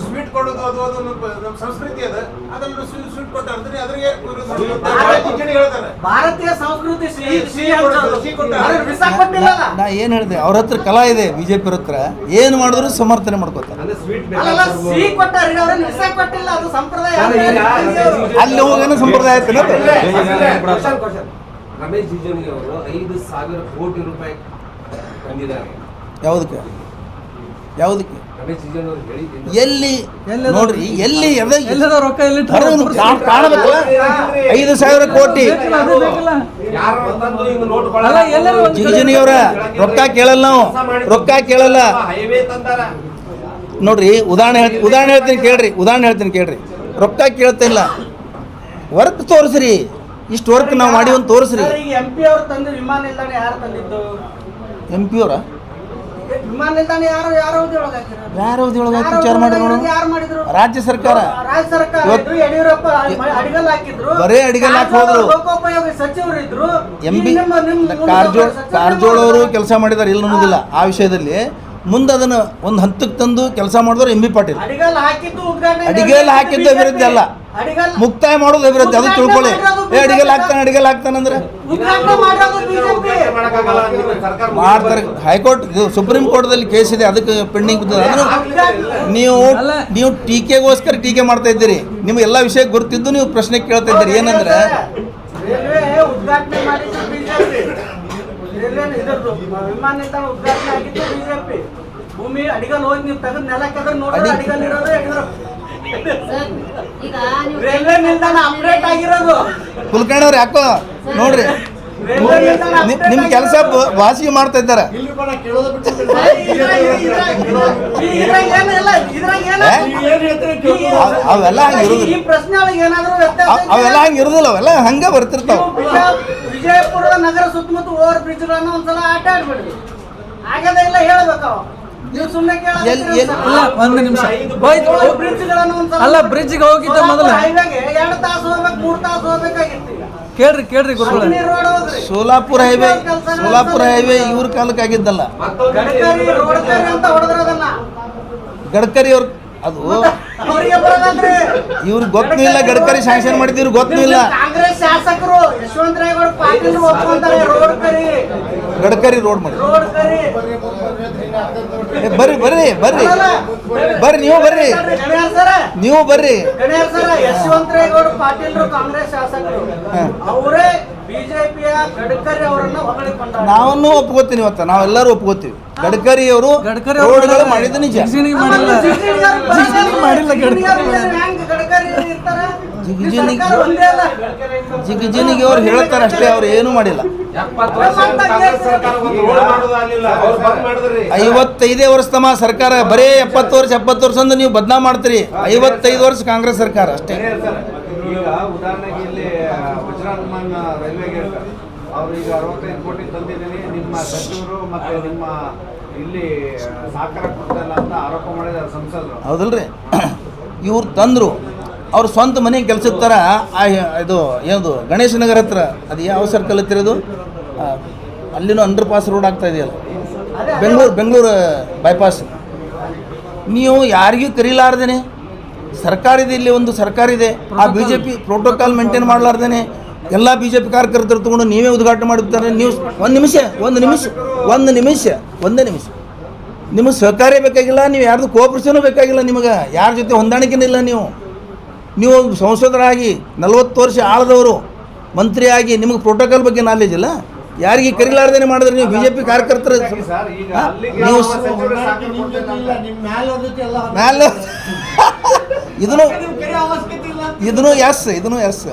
ಸ್ವೀಟ್ ಕೊಡೋದು ಅದು ನಮ್ಮ ಸಂಸ್ಕೃತಿ ಅದ. ಅದ್ರಲ್ಲಿ ಸ್ವೀಟ್ ಕೊಟ್ಟಾರೆ ಅದ್ರಿಗೆ ಹೇಳ್ತಾರೆ ಭಾರತೀಯ ಸಂಸ್ಕೃತಿ ಸಿಹಿ ಕೊಟ್ಟಿಲ್ಲಲ್ಲ. ನಾ ಏನು ಹೇಳಿದೆ, ಅವ್ರ ಹತ್ರ ಕಲಾ ಇದೆ. ಬಿಜೆಪಿ ಹತ್ರ ಏನು ಮಾಡಿದ್ರು ಸಮರ್ಥನೆ ಮಾಡ್ಕೋತಾರೆ. ಅಲ್ಲಲ್ಲ, ಸಿಹಿ ಕೊಟ್ಟಾರ, ಅವ್ರನ್ನ ವಿಷ ಕೊಟ್ಟಿಲ್ಲ. ಅದು ಸಂಪ್ರದಾಯ. ಅಲ್ಲಿ ಹೋಗೇನೋ ಸಂಪ್ರದಾಯ ಐತೆ. ರಮೇಶ್ ಜಿಗಜಿಣಗಿ ಅವರು 5,000 ಕೋಟಿ ರೂಪಾಯಿ ತಂದಿದ್ದಾರೆ. ಯಾವುದಕ್ಕೆ ರಮೇಶ್ ಜಿಗಜಿಣಗಿ ಅವರು ಹೇಳಿದ್ದು ಎಲ್ಲಿ ನೋಡ್ರಿ, ಎಲ್ಲಿ ಎಲ್ಲದ ರೊಕ್ಕ ಎಲ್ಲಿ ಕಾಣಬೇಕಲ್ಲ. 5,000 ಕೋಟಿ ಯಾರು ತಂದು ಹಿಂಗ್ ನೋಟ್ ಅಲ್ಲ, ಎಲ್ಲರೂ ಒಂದು ಜಿಗಜಿಣಿಯವರ ರೊಕ್ಕ ಕೇಳಲ್ಲ, ನಾವು ರೊಕ್ಕ ಕೇಳಲ್ಲ. ಹೈವೇ ತಂದಾರ. ನೋಡ್ರಿ, ಉದಾಹರಣೆ ಹೇಳ್ತೀನಿ ಕೇಳ್ರಿ. ರೊಕ್ಕ ಕೇಳ್ತಿಲ್ಲ, ವರ್ಕ್ ತೋರಿಸ್ರಿ. ಇಷ್ಟು ವರ್ಕ್ ನಾವು ಮಾಡಿ ಒಂದು ತೋರಿಸ್ರಿ. ಈಗ MP ಅವ್ರು ತಂದಿದ್ದು ವಿಮಾನ ನಿಲ್ದಾಣ ಯಾರು ತಂದಿದ್ದು? MP ಅವರ ವಿಮಾನ ನಿಲ್ದಾಣ ಯಾರು ಯಾರೊಳಗೆ ವಿಚಾರ ಮಾಡಿ ನೋಡು. ಯಾರು ಮಾಡಿದ್ರು? ರಾಜ್ಯ ಸರ್ಕಾರ. ರಾಜ್ಯ ಸರ್ಕಾರ ಇದ್ರು, ಯಡಿಯೂರಪ್ಪ ಅಡಿಗಲ್ ಹಾಕಿದ್ರು. ಬರೇ ಅಡಿಗಲ್ ಹಾಕಿ ಹೋದ್ರು. ಲೋಕೋಪಯೋಗಿ ಸಚಿವರು ಇದ್ರು. MP ನಿಮ್ಮ ಕಾರಜೋಳ ಅವರು ಕೆಲಸ ಮಾಡಿದಾರೆ, ಇಲ್ಲ ಅನ್ನೋದಿಲ್ಲ ಆ ವಿಷಯದಲ್ಲಿ. ಮುಂದೆ ಅದನ್ನು ಒಂದು ಹಂತಕ್ಕೆ ತಂದು ಕೆಲಸ ಮಾಡಿದವರು MB ಪಾಟೀಲ್. ಅಡಿಗಲ್ ಹಾಕಿದ್ದು ಅಭಿವೃದ್ಧಿ ಅಲ್ಲ, ಮುಕ್ತಾಯ ಮಾಡೋದು ಅಭಿವೃದ್ಧಿ. ಅದು ತಿಳ್ಕೊಳ್ಳಿ. ಅಡಿಗಲ್ ಹಾಕ್ತಾನಂದ್ರೆ ಮಾಡ್ತಾರೆ. ಹೈಕೋರ್ಟ್, ಸುಪ್ರೀಂ ಕೋರ್ಟ್ದಲ್ಲಿ ಕೇಸ್ ಇದೆ, ಅದಕ್ಕೆ ಪೆಂಡಿಂಗ್ ಬಿದ್ದದ. ನೀವು ಟೀಕೆಗೋಸ್ಕರ ಟೀಕೆ ಮಾಡ್ತಾ ಇದ್ದೀರಿ. ನಿಮ್ಗೆ ಎಲ್ಲ ವಿಷಯ ಗೊತ್ತಿದ್ದು ನೀವು ಪ್ರಶ್ನೆ ಕೇಳ್ತಾ ಇದ್ದೀರಿ. ಏನಂದ್ರೆ ಉದ್ಘಾಟನೆ ಮಾಡಿದ್ದು ಬಿಜೆಪಿ, ವಿಮಾನ ನಿಲ್ದಾಣ ಉದ್ಘಾಟನೆ ಆಗಿದ್ದು ಬಿಜೆಪಿ. ಭೂಮಿ ಅಡಿಗಲ್ ಹೋಗಿ ನೀವು ತೆಗೆದು ನೆಲಕ್ಕೆ ನೋಡಿದ್ರೆ ಅಡಿಗಲ್ ಇರೋದು ರೈಲ್ವೆ ನಿಲ್ದಾಣ ಅಪ್ಡೇಟ್ ಆಗಿರೋದು. ಕುಲಕರ್ಣಿ ಅವ್ರು ಯಾಕೋ ನೋಡ್ರಿ, ನಿಮ್ ಕೆಲಸ ವಾಸಿಗೆ ಮಾಡ್ತಾ ಇದ್ದಾರೆ. ಅವೆಲ್ಲ ಹಂಗೆ ಇರುದಿಲ್ಲ, ಅವೆಲ್ಲ ಹಂಗೆ ಬರ್ತಿರ್ತಾವ. ವಿಜಯಪುರದ ನಗರ ಸುತ್ತಮುತ್ತ ಓವರ್ ಬ್ರಿಡ್ಜ್ ಗಳನ್ನು ಒಂದ್ಸಲ ಆಟ ಆಡ್ಬಿಡ್ರಿ. ಆಗದೇ ಇಲ್ಲ ಹೇಳ್ಬೇಕು. ನೀವು ಸುಮ್ಮನೆ ಒಂದು ನಿಮಿಷ ಅಲ್ಲ, ಬ್ರಿಡ್ಜ್ಗೆ ಹೋಗಿದ್ದ ಮೊದಲ ಹೈವೇಗೆ 2 ತಾಸು ಹೋಗ್ಬೇಕು, 3 ತಾಸು ಹೋಗ್ಬೇಕಾಗಿತ್ತು. ಕೇಳ್ರಿ ಗುರುಗಳ, ಸೋಲಾಪುರ ಹೈವೇ ಇವ್ರ ಕಾಲಕ್ಕೆ ಆಗಿದ್ದಲ್ಲ. ಗಡ್ಕರಿ ಅಂತ ಹೊಡೆದ್ರದನ್ನ. ಗಡ್ಕರಿ ಅವ್ರ ಅದು ಅವರಿಗೆ ಬರೋದಲ್ರಿ ಇವ್ರಿಗೆ ಗೊತ್ತೂ ಇಲ್ಲ, ಗಡ್ಕರಿ ಸ್ಯಾಂಕ್ಷನ್ ಮಾಡಿದ್ದು ಇವ್ರಿಗೆ ಗೊತ್ತೂ ಇಲ್ಲ. ಕಾಂಗ್ರೆಸ್ ಶಾಸಕರು ಯಶವಂತರಾಯಗೌಡ ಪಾಟೀಲ್ ಒಪ್ಕೊಂತಾರೆ ರೋಡ್ ಕರಿ ಗಡ್ಕರಿ ರೋಡ್ ಮಾಡಿ ರೋಡ್ ಕರಿ ಬರ್ರಿ ಬರ್ರಿ ಬರ್ರಿ ಬರ್ರಿ ನೀವು ಬರ್ರಿ ಗಣ್ಯಾರ್ ಸರ ನೀವು ಬರ್ರಿ. ಗಣ್ಯಾರ್ ಸರ ಯಶವಂತರಾಯಗೌಡ ಪಾಟೀಲ್ರು ಕಾಂಗ್ರೆಸ್ ಶಾಸಕರು ಅವರೇ ಬಿಜೆಪಿಯ ಗಡ್ಕರಿ ಅವರನ್ನ ಹೊಗಳಿಕೊಂಡಾರೆ. ನಾವನ್ನು ಒಪ್ಕೋತೀನಿ ಇವತ್ತು, ನಾವೆಲ್ಲರೂ ಒಪ್ಕೋತೀವಿ. ಗಡ್ಕರಿ ಅವರು ಗಡ್ಕರಿ ರೋಡ್ಗಳು ಮಾಡಿದ್ದು ನಿಜ. ಜಿಗಜಿಣಗಿ ಮಾಡಿಲ್ಲ, ಜಿಗಜಿಣಗಿ ಮಾಡಿಲ್ಲ ಗಡ್ಕರಿ. ಗಡ್ಕರಿ ಇರ್ತಾರ ಜಿಗಜಿಣಗಿ ಸರ್ಕಾರ ಒಂದೇ ಅಲ್ಲ. ಜಿಗಜಿಣಿಗೆ ಅವ್ರು ಹೇಳ್ತಾರೆ ಅಷ್ಟೇ, ಅವ್ರು ಏನೂ ಮಾಡಿಲ್ಲ. 70 ವರ್ಷ ಕಾಂಗ್ರೆಸ್ ಸರ್ಕಾರ ಒಂದು ರೋಡ್ ಮಾಡೋದು ಆಗ್ಲಿಲ್ಲ, ಅವ್ರು ಬಂದ್ ಮಾಡಿದ್ರಿ. 55 ವರ್ಷ ತಮ್ಮ ಸರ್ಕಾರ, ಬರೇ 70 ವರ್ಷ ಅಂದ್ರೆ ನೀವು ಬದನಾಮ್ ಮಾಡ್ತೀರಿ. 55 ವರ್ಷ ಕಾಂಗ್ರೆಸ್ ಸರ್ಕಾರ ಅಷ್ಟೇ. ಈಗ ಉದಾಹರಣೆಗೆ ಇಲ್ಲಿ ಗುಜರಾತ್ ರೈಲ್ವೆಗೆ ಅವ್ರು ಈಗ 65 ಕೋಟಿ ತಂದಿದ್ದೀನಿ, ನಿಮ್ಮ ಸಚಿವರು ಮತ್ತೆ ನಿಮ್ಮ ಇಲ್ಲಿ ಸಹಕಾರ ಕೊಡ್ತಲ್ಲ ಅಂತ ಆರೋಪ ಮಾಡಿದ್ದಾರೆ ಸಂಸದರು. ಹೌದಲ್ರಿ, ಇವ್ರು ತಂದರು ಅವ್ರ ಸ್ವಂತ ಮನೆ ಕೆಲಸದ ಥರ. ಇದು ಏನದು ಗಣೇಶ ನಗರ ಹತ್ರ, ಅದು ಯಾವ ಸರ್ಕಲ್ ಹತ್ತಿರೋದು, ಅಲ್ಲಿನೂ ಅಂಡರ್ ಪಾಸ್ ರೋಡ್ ಆಗ್ತಾ ಇದೆಯಲ್ಲ, ಬೆಂಗಳೂರು ಬೈಪಾಸ್. ನೀವು ಯಾರಿಗೂ ಕರೀಲಾರ್ದೇನೆ ಸರ್ಕಾರ ಇದೆ, ಇಲ್ಲಿ ಒಂದು ಸರ್ಕಾರ ಇದೆ, ಆ B J P protocol maintain ಮಾಡಲಾರ್ದೇನೆ ಎಲ್ಲ ಬಿ ಜೆ ಪಿ ಕಾರ್ಯಕರ್ತರು ತೊಗೊಂಡು ನೀವೇ ಉದ್ಘಾಟನೆ ಮಾಡಿರ್ತಾರೆ. ನೀವು ಒಂದೇ ನಿಮಿಷ ನಿಮಗೆ ಸಹಕಾರ ಬೇಕಾಗಿಲ್ಲ, ನೀವು ಯಾರ್ದು ಕೋಆಪ್ರೇಷನು ಬೇಕಾಗಿಲ್ಲ, ನಿಮಗೆ ಯಾರ ಜೊತೆ ಹೊಂದಾಣಿಕೆನೇ ಇಲ್ಲ. ನೀವು ಸಂಸದರಾಗಿ 40 ವರ್ಷ ಆಳದವರು, ಮಂತ್ರಿಯಾಗಿ ನಿಮಗೆ ಪ್ರೋಟೋಕಾಲ್ ಬಗ್ಗೆ ನಾಲೆಜ್ ಇಲ್ಲ. ಯಾರಿಗೆ ಕರೀಲಾರ್ದೇನೆ ಮಾಡಿದ್ರೆ ನೀವು ಬಿ ಜೆ ಪಿ ಕಾರ್ಯಕರ್ತರು ನೀವು ಮ್ಯಾಲ ಇದನ್ನು ಎಸ್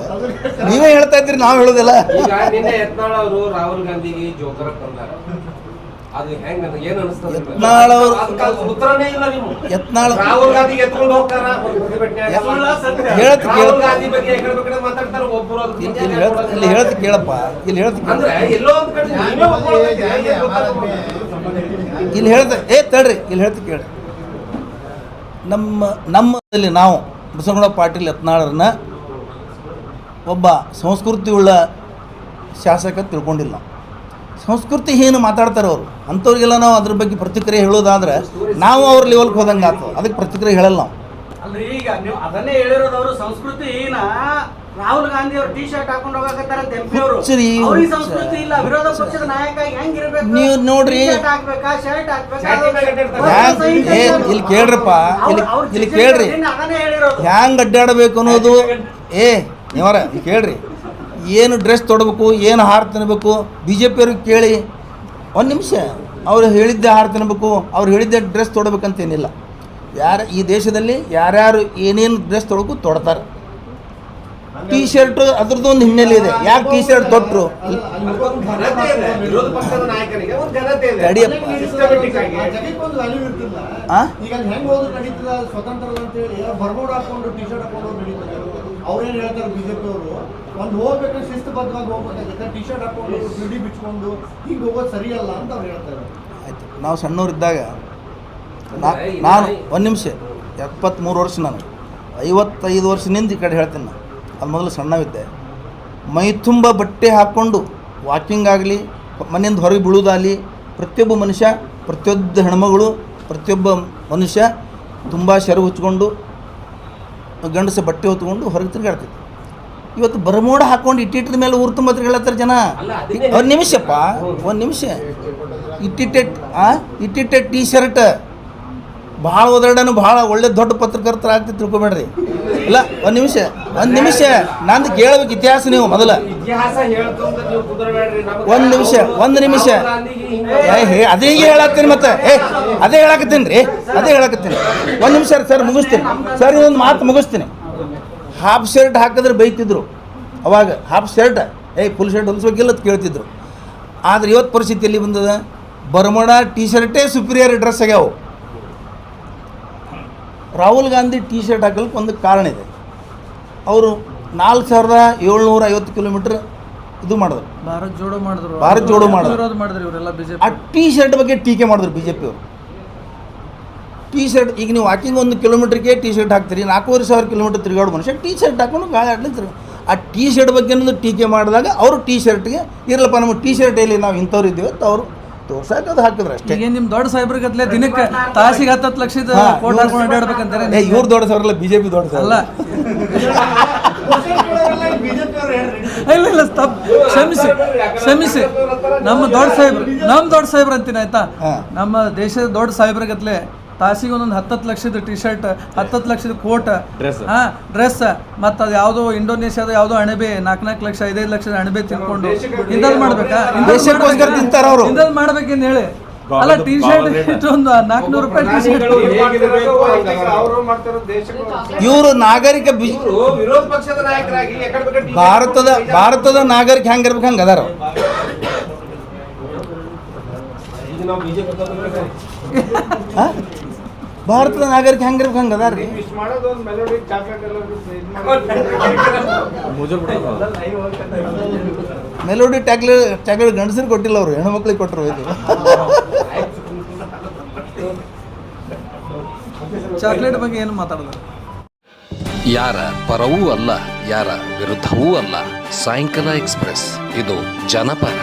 ನೀವೇ ಹೇಳ್ತಾ ಇದ್ದೀರಿ, ನಾವು ಹೇಳೋದಿಲ್ಲ. ಈಗ ನಿನ್ನೆ ಯತ್ನಾಳ್ ಅವರು ರಾಹುಲ್ ಗಾಂಧಿಗೆ ಜೋಕರ್ ತಂದಾರ, ಅದು ಹೆಂಗ್ ಏನು ಅನಿಸ್ತದೆ? ಯತ್ನಾಳ್ ಅವರು ಉತ್ತರನೇ ಇಲ್ಲ. ನೀವು ಯತ್ನಾಳ್ ರಾಹುಲ್ ಗಾಂಧಿಗೆ ಎತ್ಕೊಂಡು ಹೋಗ್ತಾರ, ರಾಹುಲ್ ಗಾಂಧಿ ಬಗ್ಗೆ ಹೇಳ್ಬೇಕಾದ್ರೆ ಮಾತಾಡ್ತಾರೆ ಒಬ್ಬರು. ಇಲ್ಲಿ ಹೇಳ್ತ ಕೇಳಪ್ಪ, ಇಲ್ಲಿ ಹೇಳ್ತ ಅಂದ್ರೆ ಎಲ್ಲೋ ಒಂದ್ ಕಡೆ ನೀವೇ ಒಪ್ಕೊಳ್ಬೇಕು. ಇಲ್ಲಿ ಹೇಳ್ತ ತಡ್ರಿ, ಇಲ್ಲಿ ಹೇಳ್ತ ಕೇಳಿ. ನಮ್ಮಲ್ಲಿ ನಾವು ಬಸವನಗೌಡ ಪಾಟೀಲ್ ಯತ್ನಾಳರನ್ನ ಒಬ್ಬ ಸಂಸ್ಕೃತಿ ಉಳ್ಳ ಶಾಸಕ ತಿಳ್ಕೊಂಡಿಲ್ಲ. ಸಂಸ್ಕೃತಿ ಏನು ಮಾತಾಡ್ತಾರೆ ಅವರು, ಅಂಥವ್ರಿಗೆಲ್ಲ ನಾವು ಅದ್ರ ಬಗ್ಗೆ ಪ್ರತಿಕ್ರಿಯೆ ಹೇಳೋದಾದ್ರೆ ನಾವು ಅವ್ರ ಲೆವೆಲ್ಗೆ ಹೋದಂಗೆ ಆಯ್ತು. ಅದಕ್ಕೆ ಪ್ರತಿಕ್ರಿಯೆ ಹೇಳಲ್ಲ ನಾವು. ಅಲ್ರಿ, ಈಗ ನೀವು ಅದನ್ನೇ ಹೇಳಿರೋದವರು ಸಂಸ್ಕೃತಿ ರಾಹುಲ್ ಗಾಂಧಿ ಅವರು ಟಿ ಶರ್ಟ್ ಹಾಕೊಂಡು ಹೋಗಕತ್ತಾರ ಎಂಪಿ ಅವರು. ಅವ್ರಿಗೆ ಸಂಸ್ಕೃತಿ ಇಲ್ಲ, ವಿರೋಧ ಪಕ್ಷದ ನಾಯಕ ಹೆಂಗಿರ್ಬೇಕು? ನೀವು ನೋಡ್ರಿ, ಹಾಕ್ಬೇಕಾ ಶರ್ಟ್ ಇಲ್ಲಿ ಕೇಳ್ರಪ್ಪ, ಇಲ್ಲಿ ಕೇಳ್ರಿ, ಅದನ್ನೇ ಹೇಳಿರೋದು. ಹ್ಯಾಂಗೆ ಅಡ್ಡಾಡಬೇಕು ಅನ್ನೋದು. ನೀವರ ಇಲ್ಲಿ ಕೇಳ್ರಿ, ಏನು ಡ್ರೆಸ್ ತೊಡಬೇಕು, ಏನು ಹಾರ ತಿನ್ನಬೇಕು, ಬಿ ಜೆ ಪಿಯವ್ರಿಗೆ ಕೇಳಿ. ಒಂದು ನಿಮಿಷ, ಅವ್ರು ಹೇಳಿದ್ದೆ ಹಾರ ತಿನ್ನಬೇಕು, ಅವ್ರು ಹೇಳಿದ್ದೆ ಡ್ರೆಸ್ ತೊಡಬೇಕಂತೇನಿಲ್ಲ. ಈ ದೇಶದಲ್ಲಿ ಯಾರ್ಯಾರು ಏನೇನು ಡ್ರೆಸ್ ತೊಡ್ತಾರೆ. ಟಿ ಶರ್ಟ್ ಅದ್ರದ್ದು ಒಂದು ಹಿನ್ನೆಲೆ ಇದೆ. ಯಾಕೆ ಟಿ ಶರ್ಟ್ ತೊಟ್ಟರು? ವಿರೋಧ ಪಕ್ಷದ ನಾಯಕನಿಗೆ ಒಂದು ಘನತೆ ಇದೆ. ತಡಿಯಪ್ಪ, ಸ್ವತಂತ್ರ ಅಂತೇಳಿ ಬರ್ಬೋರ್ಡ್ ಹಾಕೊಂಡು ಟಿ ಶರ್ಟ್ ಹಾಕೊಂಡು ನಡೀತಾರೆ. ಅವ್ರೇನು ಹೇಳ್ತಾರೆ ಬಿಜೆಪಿ ಅವರು, ಒಂದು ಹೋಗ್ಬೇಕಾದ್ರೆ ಶಿಸ್ತುಬದ್ಧವಾಗಿ ಹೋಗ್ಬೇಕಾಗುತ್ತೆ, ಟಿ ಶರ್ಟ್ ಹಾಕೊಂಡು ಬಿಡಿ ಬಿಚ್ಕೊಂಡು ಹೀಗೆ ಹೋಗೋದು ಸರಿಯಲ್ಲ ಅಂತ ಅವ್ರು ಹೇಳ್ತಾರೆ. ಆಯ್ತು, ನಾವು ಸಣ್ಣವರಿದ್ದಾಗ ನಾನು ಒಂದು ನಿಮಿಷ, 73 ವರ್ಷ, ನಾನು 55 ವರ್ಷದಿಂದ ಈ ಕಡೆ ಹೇಳ್ತೀನಿ. ನಾನು ಅದು ಮೊದಲು ಸಣ್ಣವಿದ್ದೆ. ಮೈ ತುಂಬ ಬಟ್ಟೆ ಹಾಕ್ಕೊಂಡು ವಾಕಿಂಗ್ ಆಗಲಿ, ಮನೆಯಿಂದ ಹೊರಗೆ ಬೀಳೋದಾಗಲಿ, ಪ್ರತಿಯೊಬ್ಬ ಮನುಷ್ಯ, ಪ್ರತಿಯೊಬ್ಬ ಹೆಣ್ಮಗಳು, ಪ್ರತಿಯೊಬ್ಬ ಮನುಷ್ಯ ತುಂಬ ಸೆರಗು ಹುಚ್ಕೊಂಡು ಗಂಡಸ ಬಟ್ಟೆ ಹೊತ್ಕೊಂಡು ಹೊರಗೆ ತಿರುಗಾಡ್ತಿತ್ತು. ಇವತ್ತು ಬರಮೋಡ ಹಾಕ್ಕೊಂಡು ಇಟ್ಟಿಟ್ಟ ಮೇಲೆ ಊರು ತುಂಬ ತಿರುಗಾಡ್ತಾರೆ ಜನ. ಒಂದು ನಿಮಿಷಪ್ಪ, ಒಂದು ನಿಮಿಷ. ಇಟ್ಟಿಟ್ಟೆ ಟಿ ಶರ್ಟ್ ಭಾಳ ಓದಾಡನು, ಭಾಳ ಒಳ್ಳೆ ದೊಡ್ಡ ಪತ್ರಕರ್ತರ ಆಗ್ತಿತ್ತು, ತಿಳ್ಕೊಬೇಡ್ರಿ. ಇಲ್ಲ, ಒಂದು ನಿಮಿಷ ನಂದು ಕೇಳಬೇಕು ಇತಿಹಾಸ. ನೀವು ಮೊದಲ ಇತಿಹಾಸ ಒಂದು ನಿಮಿಷ ಅದೇ ಹೇಳತ್ತೀನಿ, ಮತ್ತೆ ಅದೇ ಹೇಳಕತ್ತೀನಿ ರೀ, ಒಂದು ನಿಮಿಷ ಸರ್, ಮುಗಿಸ್ತೀನಿ ಸರ್, ಇದೊಂದು ಮಾತು ಮುಗಿಸ್ತೀನಿ. ಹಾಫ್ ಶರ್ಟ್ ಹಾಕಿದ್ರೆ ಬೈತಿದ್ರು ಅವಾಗ. ಹಾಫ್ ಶರ್ಟ್ ಫುಲ್ ಶರ್ಟ್ ಹೊಲಿಸ್ಬೇಕಿಲ್ಲ ಅಂತ ಕೇಳ್ತಿದ್ರು. ಆದರೆ ಇವತ್ತು ಪರಿಸ್ಥಿತಿ ಎಲ್ಲಿ ಬಂದದ? ಬರ್ಮೋಡ ಟಿ ಶರ್ಟೇ ಸುಪೀರಿಯರ್ ಡ್ರೆಸ್ ಆಗ್ಯಾವು. ರಾಹುಲ್ ಗಾಂಧಿ ಟಿ ಶರ್ಟ್ ಹಾಕಲಿಕ್ಕೆ ಒಂದು ಕಾರಣ ಇದೆ. ಅವರು 4750 ಕಿಲೋಮೀಟ್ರ್ ಇದು ಮಾಡಿದ್ರು, ಭಾರತ್ ಜೋಡೋ ಮಾಡಿದ್ರು. ಇವರೆಲ್ಲ ಬಿಜೆಪಿ ಆ ಟಿ ಶರ್ಟ್ ಬಗ್ಗೆ ಟೀಕೆ ಮಾಡಿದ್ರು ಬಿ ಜೆ ಪಿಯವರು. ಟಿ ಶರ್ಟ್, ಈಗ ನೀವು ವಾಕಿಂಗ್ 1 ಕಿಲೋಮೀಟ್ರಿಗೆ ಟಿ ಶರ್ಟ್ ಹಾಕ್ತೀರಿ, 4500 ಕಿಲೋಮೀಟ್ರ್ ತಿರುಗಾಡೋ ಮನುಷ್ಯ ಟಿ ಶರ್ಟ್ ಹಾಕೊಂಡು ಗಾಳಿ ಆಡ್ಲಿಕ್ಕೆ. ಆ ಟಿ ಶರ್ಟ್ ಬಗ್ಗೆ ಟೀಕೆ ಮಾಡಿದಾಗ ಅವರು ಟಿ ಶರ್ಟ್ಗೆ ಇರಲಪ್ಪ, ನಮ್ಮ ಟಿ ಶರ್ಟ್ ಎಲ್ಲಿ ನಾವು ಇಂಥವ್ರು ಇದ್ದೀವಿ ಅಂತ ಅವರು ತೋರ್ಸಕ್ಕೆ ಅದು ಹಾಕಿದ್ರು ಅಷ್ಟೇ. ಈಗ ನಿಮ್ಮ ದೊಡ್ಡ ಸಾಹೇಬ್ರಿಗತ್ಲೆ ದಿನಕ್ಕೆ ತಾಸಿಗೆ 10 ಲಕ್ಷದ ಕೋಟ್ ಹಾಕೊಂಡು ಅಡ್ಡಾಡ್ಬೇಕಂತಾರೆ. ಇವ್ರು ದೊಡ್ಡ ಸಾವಿರಲ್ಲ, BJP ದೊಡ್ಡ ಸಾವಿರ ಅಲ್ಲ ಬಿಜೆಪಿ ಅವರು ಇಲ್ಲ ಕ್ಷಮಿಸಿ ನಮ್ಮ ದೊಡ್ಡ ಸಾಹೇಬ್ರು ಅಂತೀನಿ ಆಯ್ತಾ. ನಮ್ಮ ದೇಶದ ದೊಡ್ಡ ಸಾಹೇಬ್ರಿಗತ್ಲೆ ತಾಸಿಗೆ ಒಂದೊಂದು 10 ಲಕ್ಷದ ಟಿ ಶರ್ಟ್, 10 ಲಕ್ಷದ ಕೋಟ್, ಡ್ರೆಸ್, ಮತ್ತು ಅದು ಯಾವುದೋ ಇಂಡೋನೇಷ್ಯಾದ ಯಾವುದೋ ಅಣಬೆ 4 ಲಕ್ಷ 5 ಲಕ್ಷದ ಅಣಬೆ ತಿನ್ಕೊಂಡು ಇಂದಲ್ ಮಾಡ್ಬೇಕಾ? ದೇಶಕ್ಕೋಸ್ಕರ ತಿಂತಾರ ಅವರು. ಇಂದಲ್ ಮಾಡ್ಬೇಕೇನು ಹೇಳಿ? ಅಲ್ಲ ಟಿ ಶರ್ಟ್ ಇಷ್ಟೊಂದು 400 ರೂಪಾಯಿ ಟಿ ಶರ್ಟ್. ಇವರು ನಾಗರಿಕ ವಿರೋಧ ಪಕ್ಷದ ನಾಯಕರಾಗಿ ಭಾರತದ ನಾಗರಿಕ ಹೆಂಗಿರ್ಬೇಕು ಹಂಗೆ ಅದಾರ. ಈಗ ನಾವು ಬಿಜೆಪಿ ಭಾರತದ ನಾಗರಿಕ ಹೆಂಗಿರ್ಬೇಕು ಹಂಗೆ ಅದಾರ ರೀ. ಇಷ್ಟು ಮಾಡೋದು ಒಂದು ಮೆಲೋಡಿ ಚಾಕ್ಲೇಟ್ ಎಲ್ಲ ಮೆಲೋಡಿ ಟ್ಯಾಕ್ಲೇಟ್ ಗಂಡಸರಿಗೆ ಕೊಟ್ಟಿಲ್ಲ ಅವರು, ಹೆಣ್ಮಕ್ಳಿಗೆ ಕೊಟ್ಟರು. ಇದು ಚಾಕ್ಲೇಟ್ ಬಗ್ಗೆ ಏನು ಮಾತಾಡೋದು? ಯಾರ ಪರವೂ ಅಲ್ಲ, ಯಾರ ವಿರುದ್ಧವೂ ಅಲ್ಲ. ಸಾಯಂಕಾಲ ಎಕ್ಸ್ಪ್ರೆಸ್, ಇದು ಜನಪರ.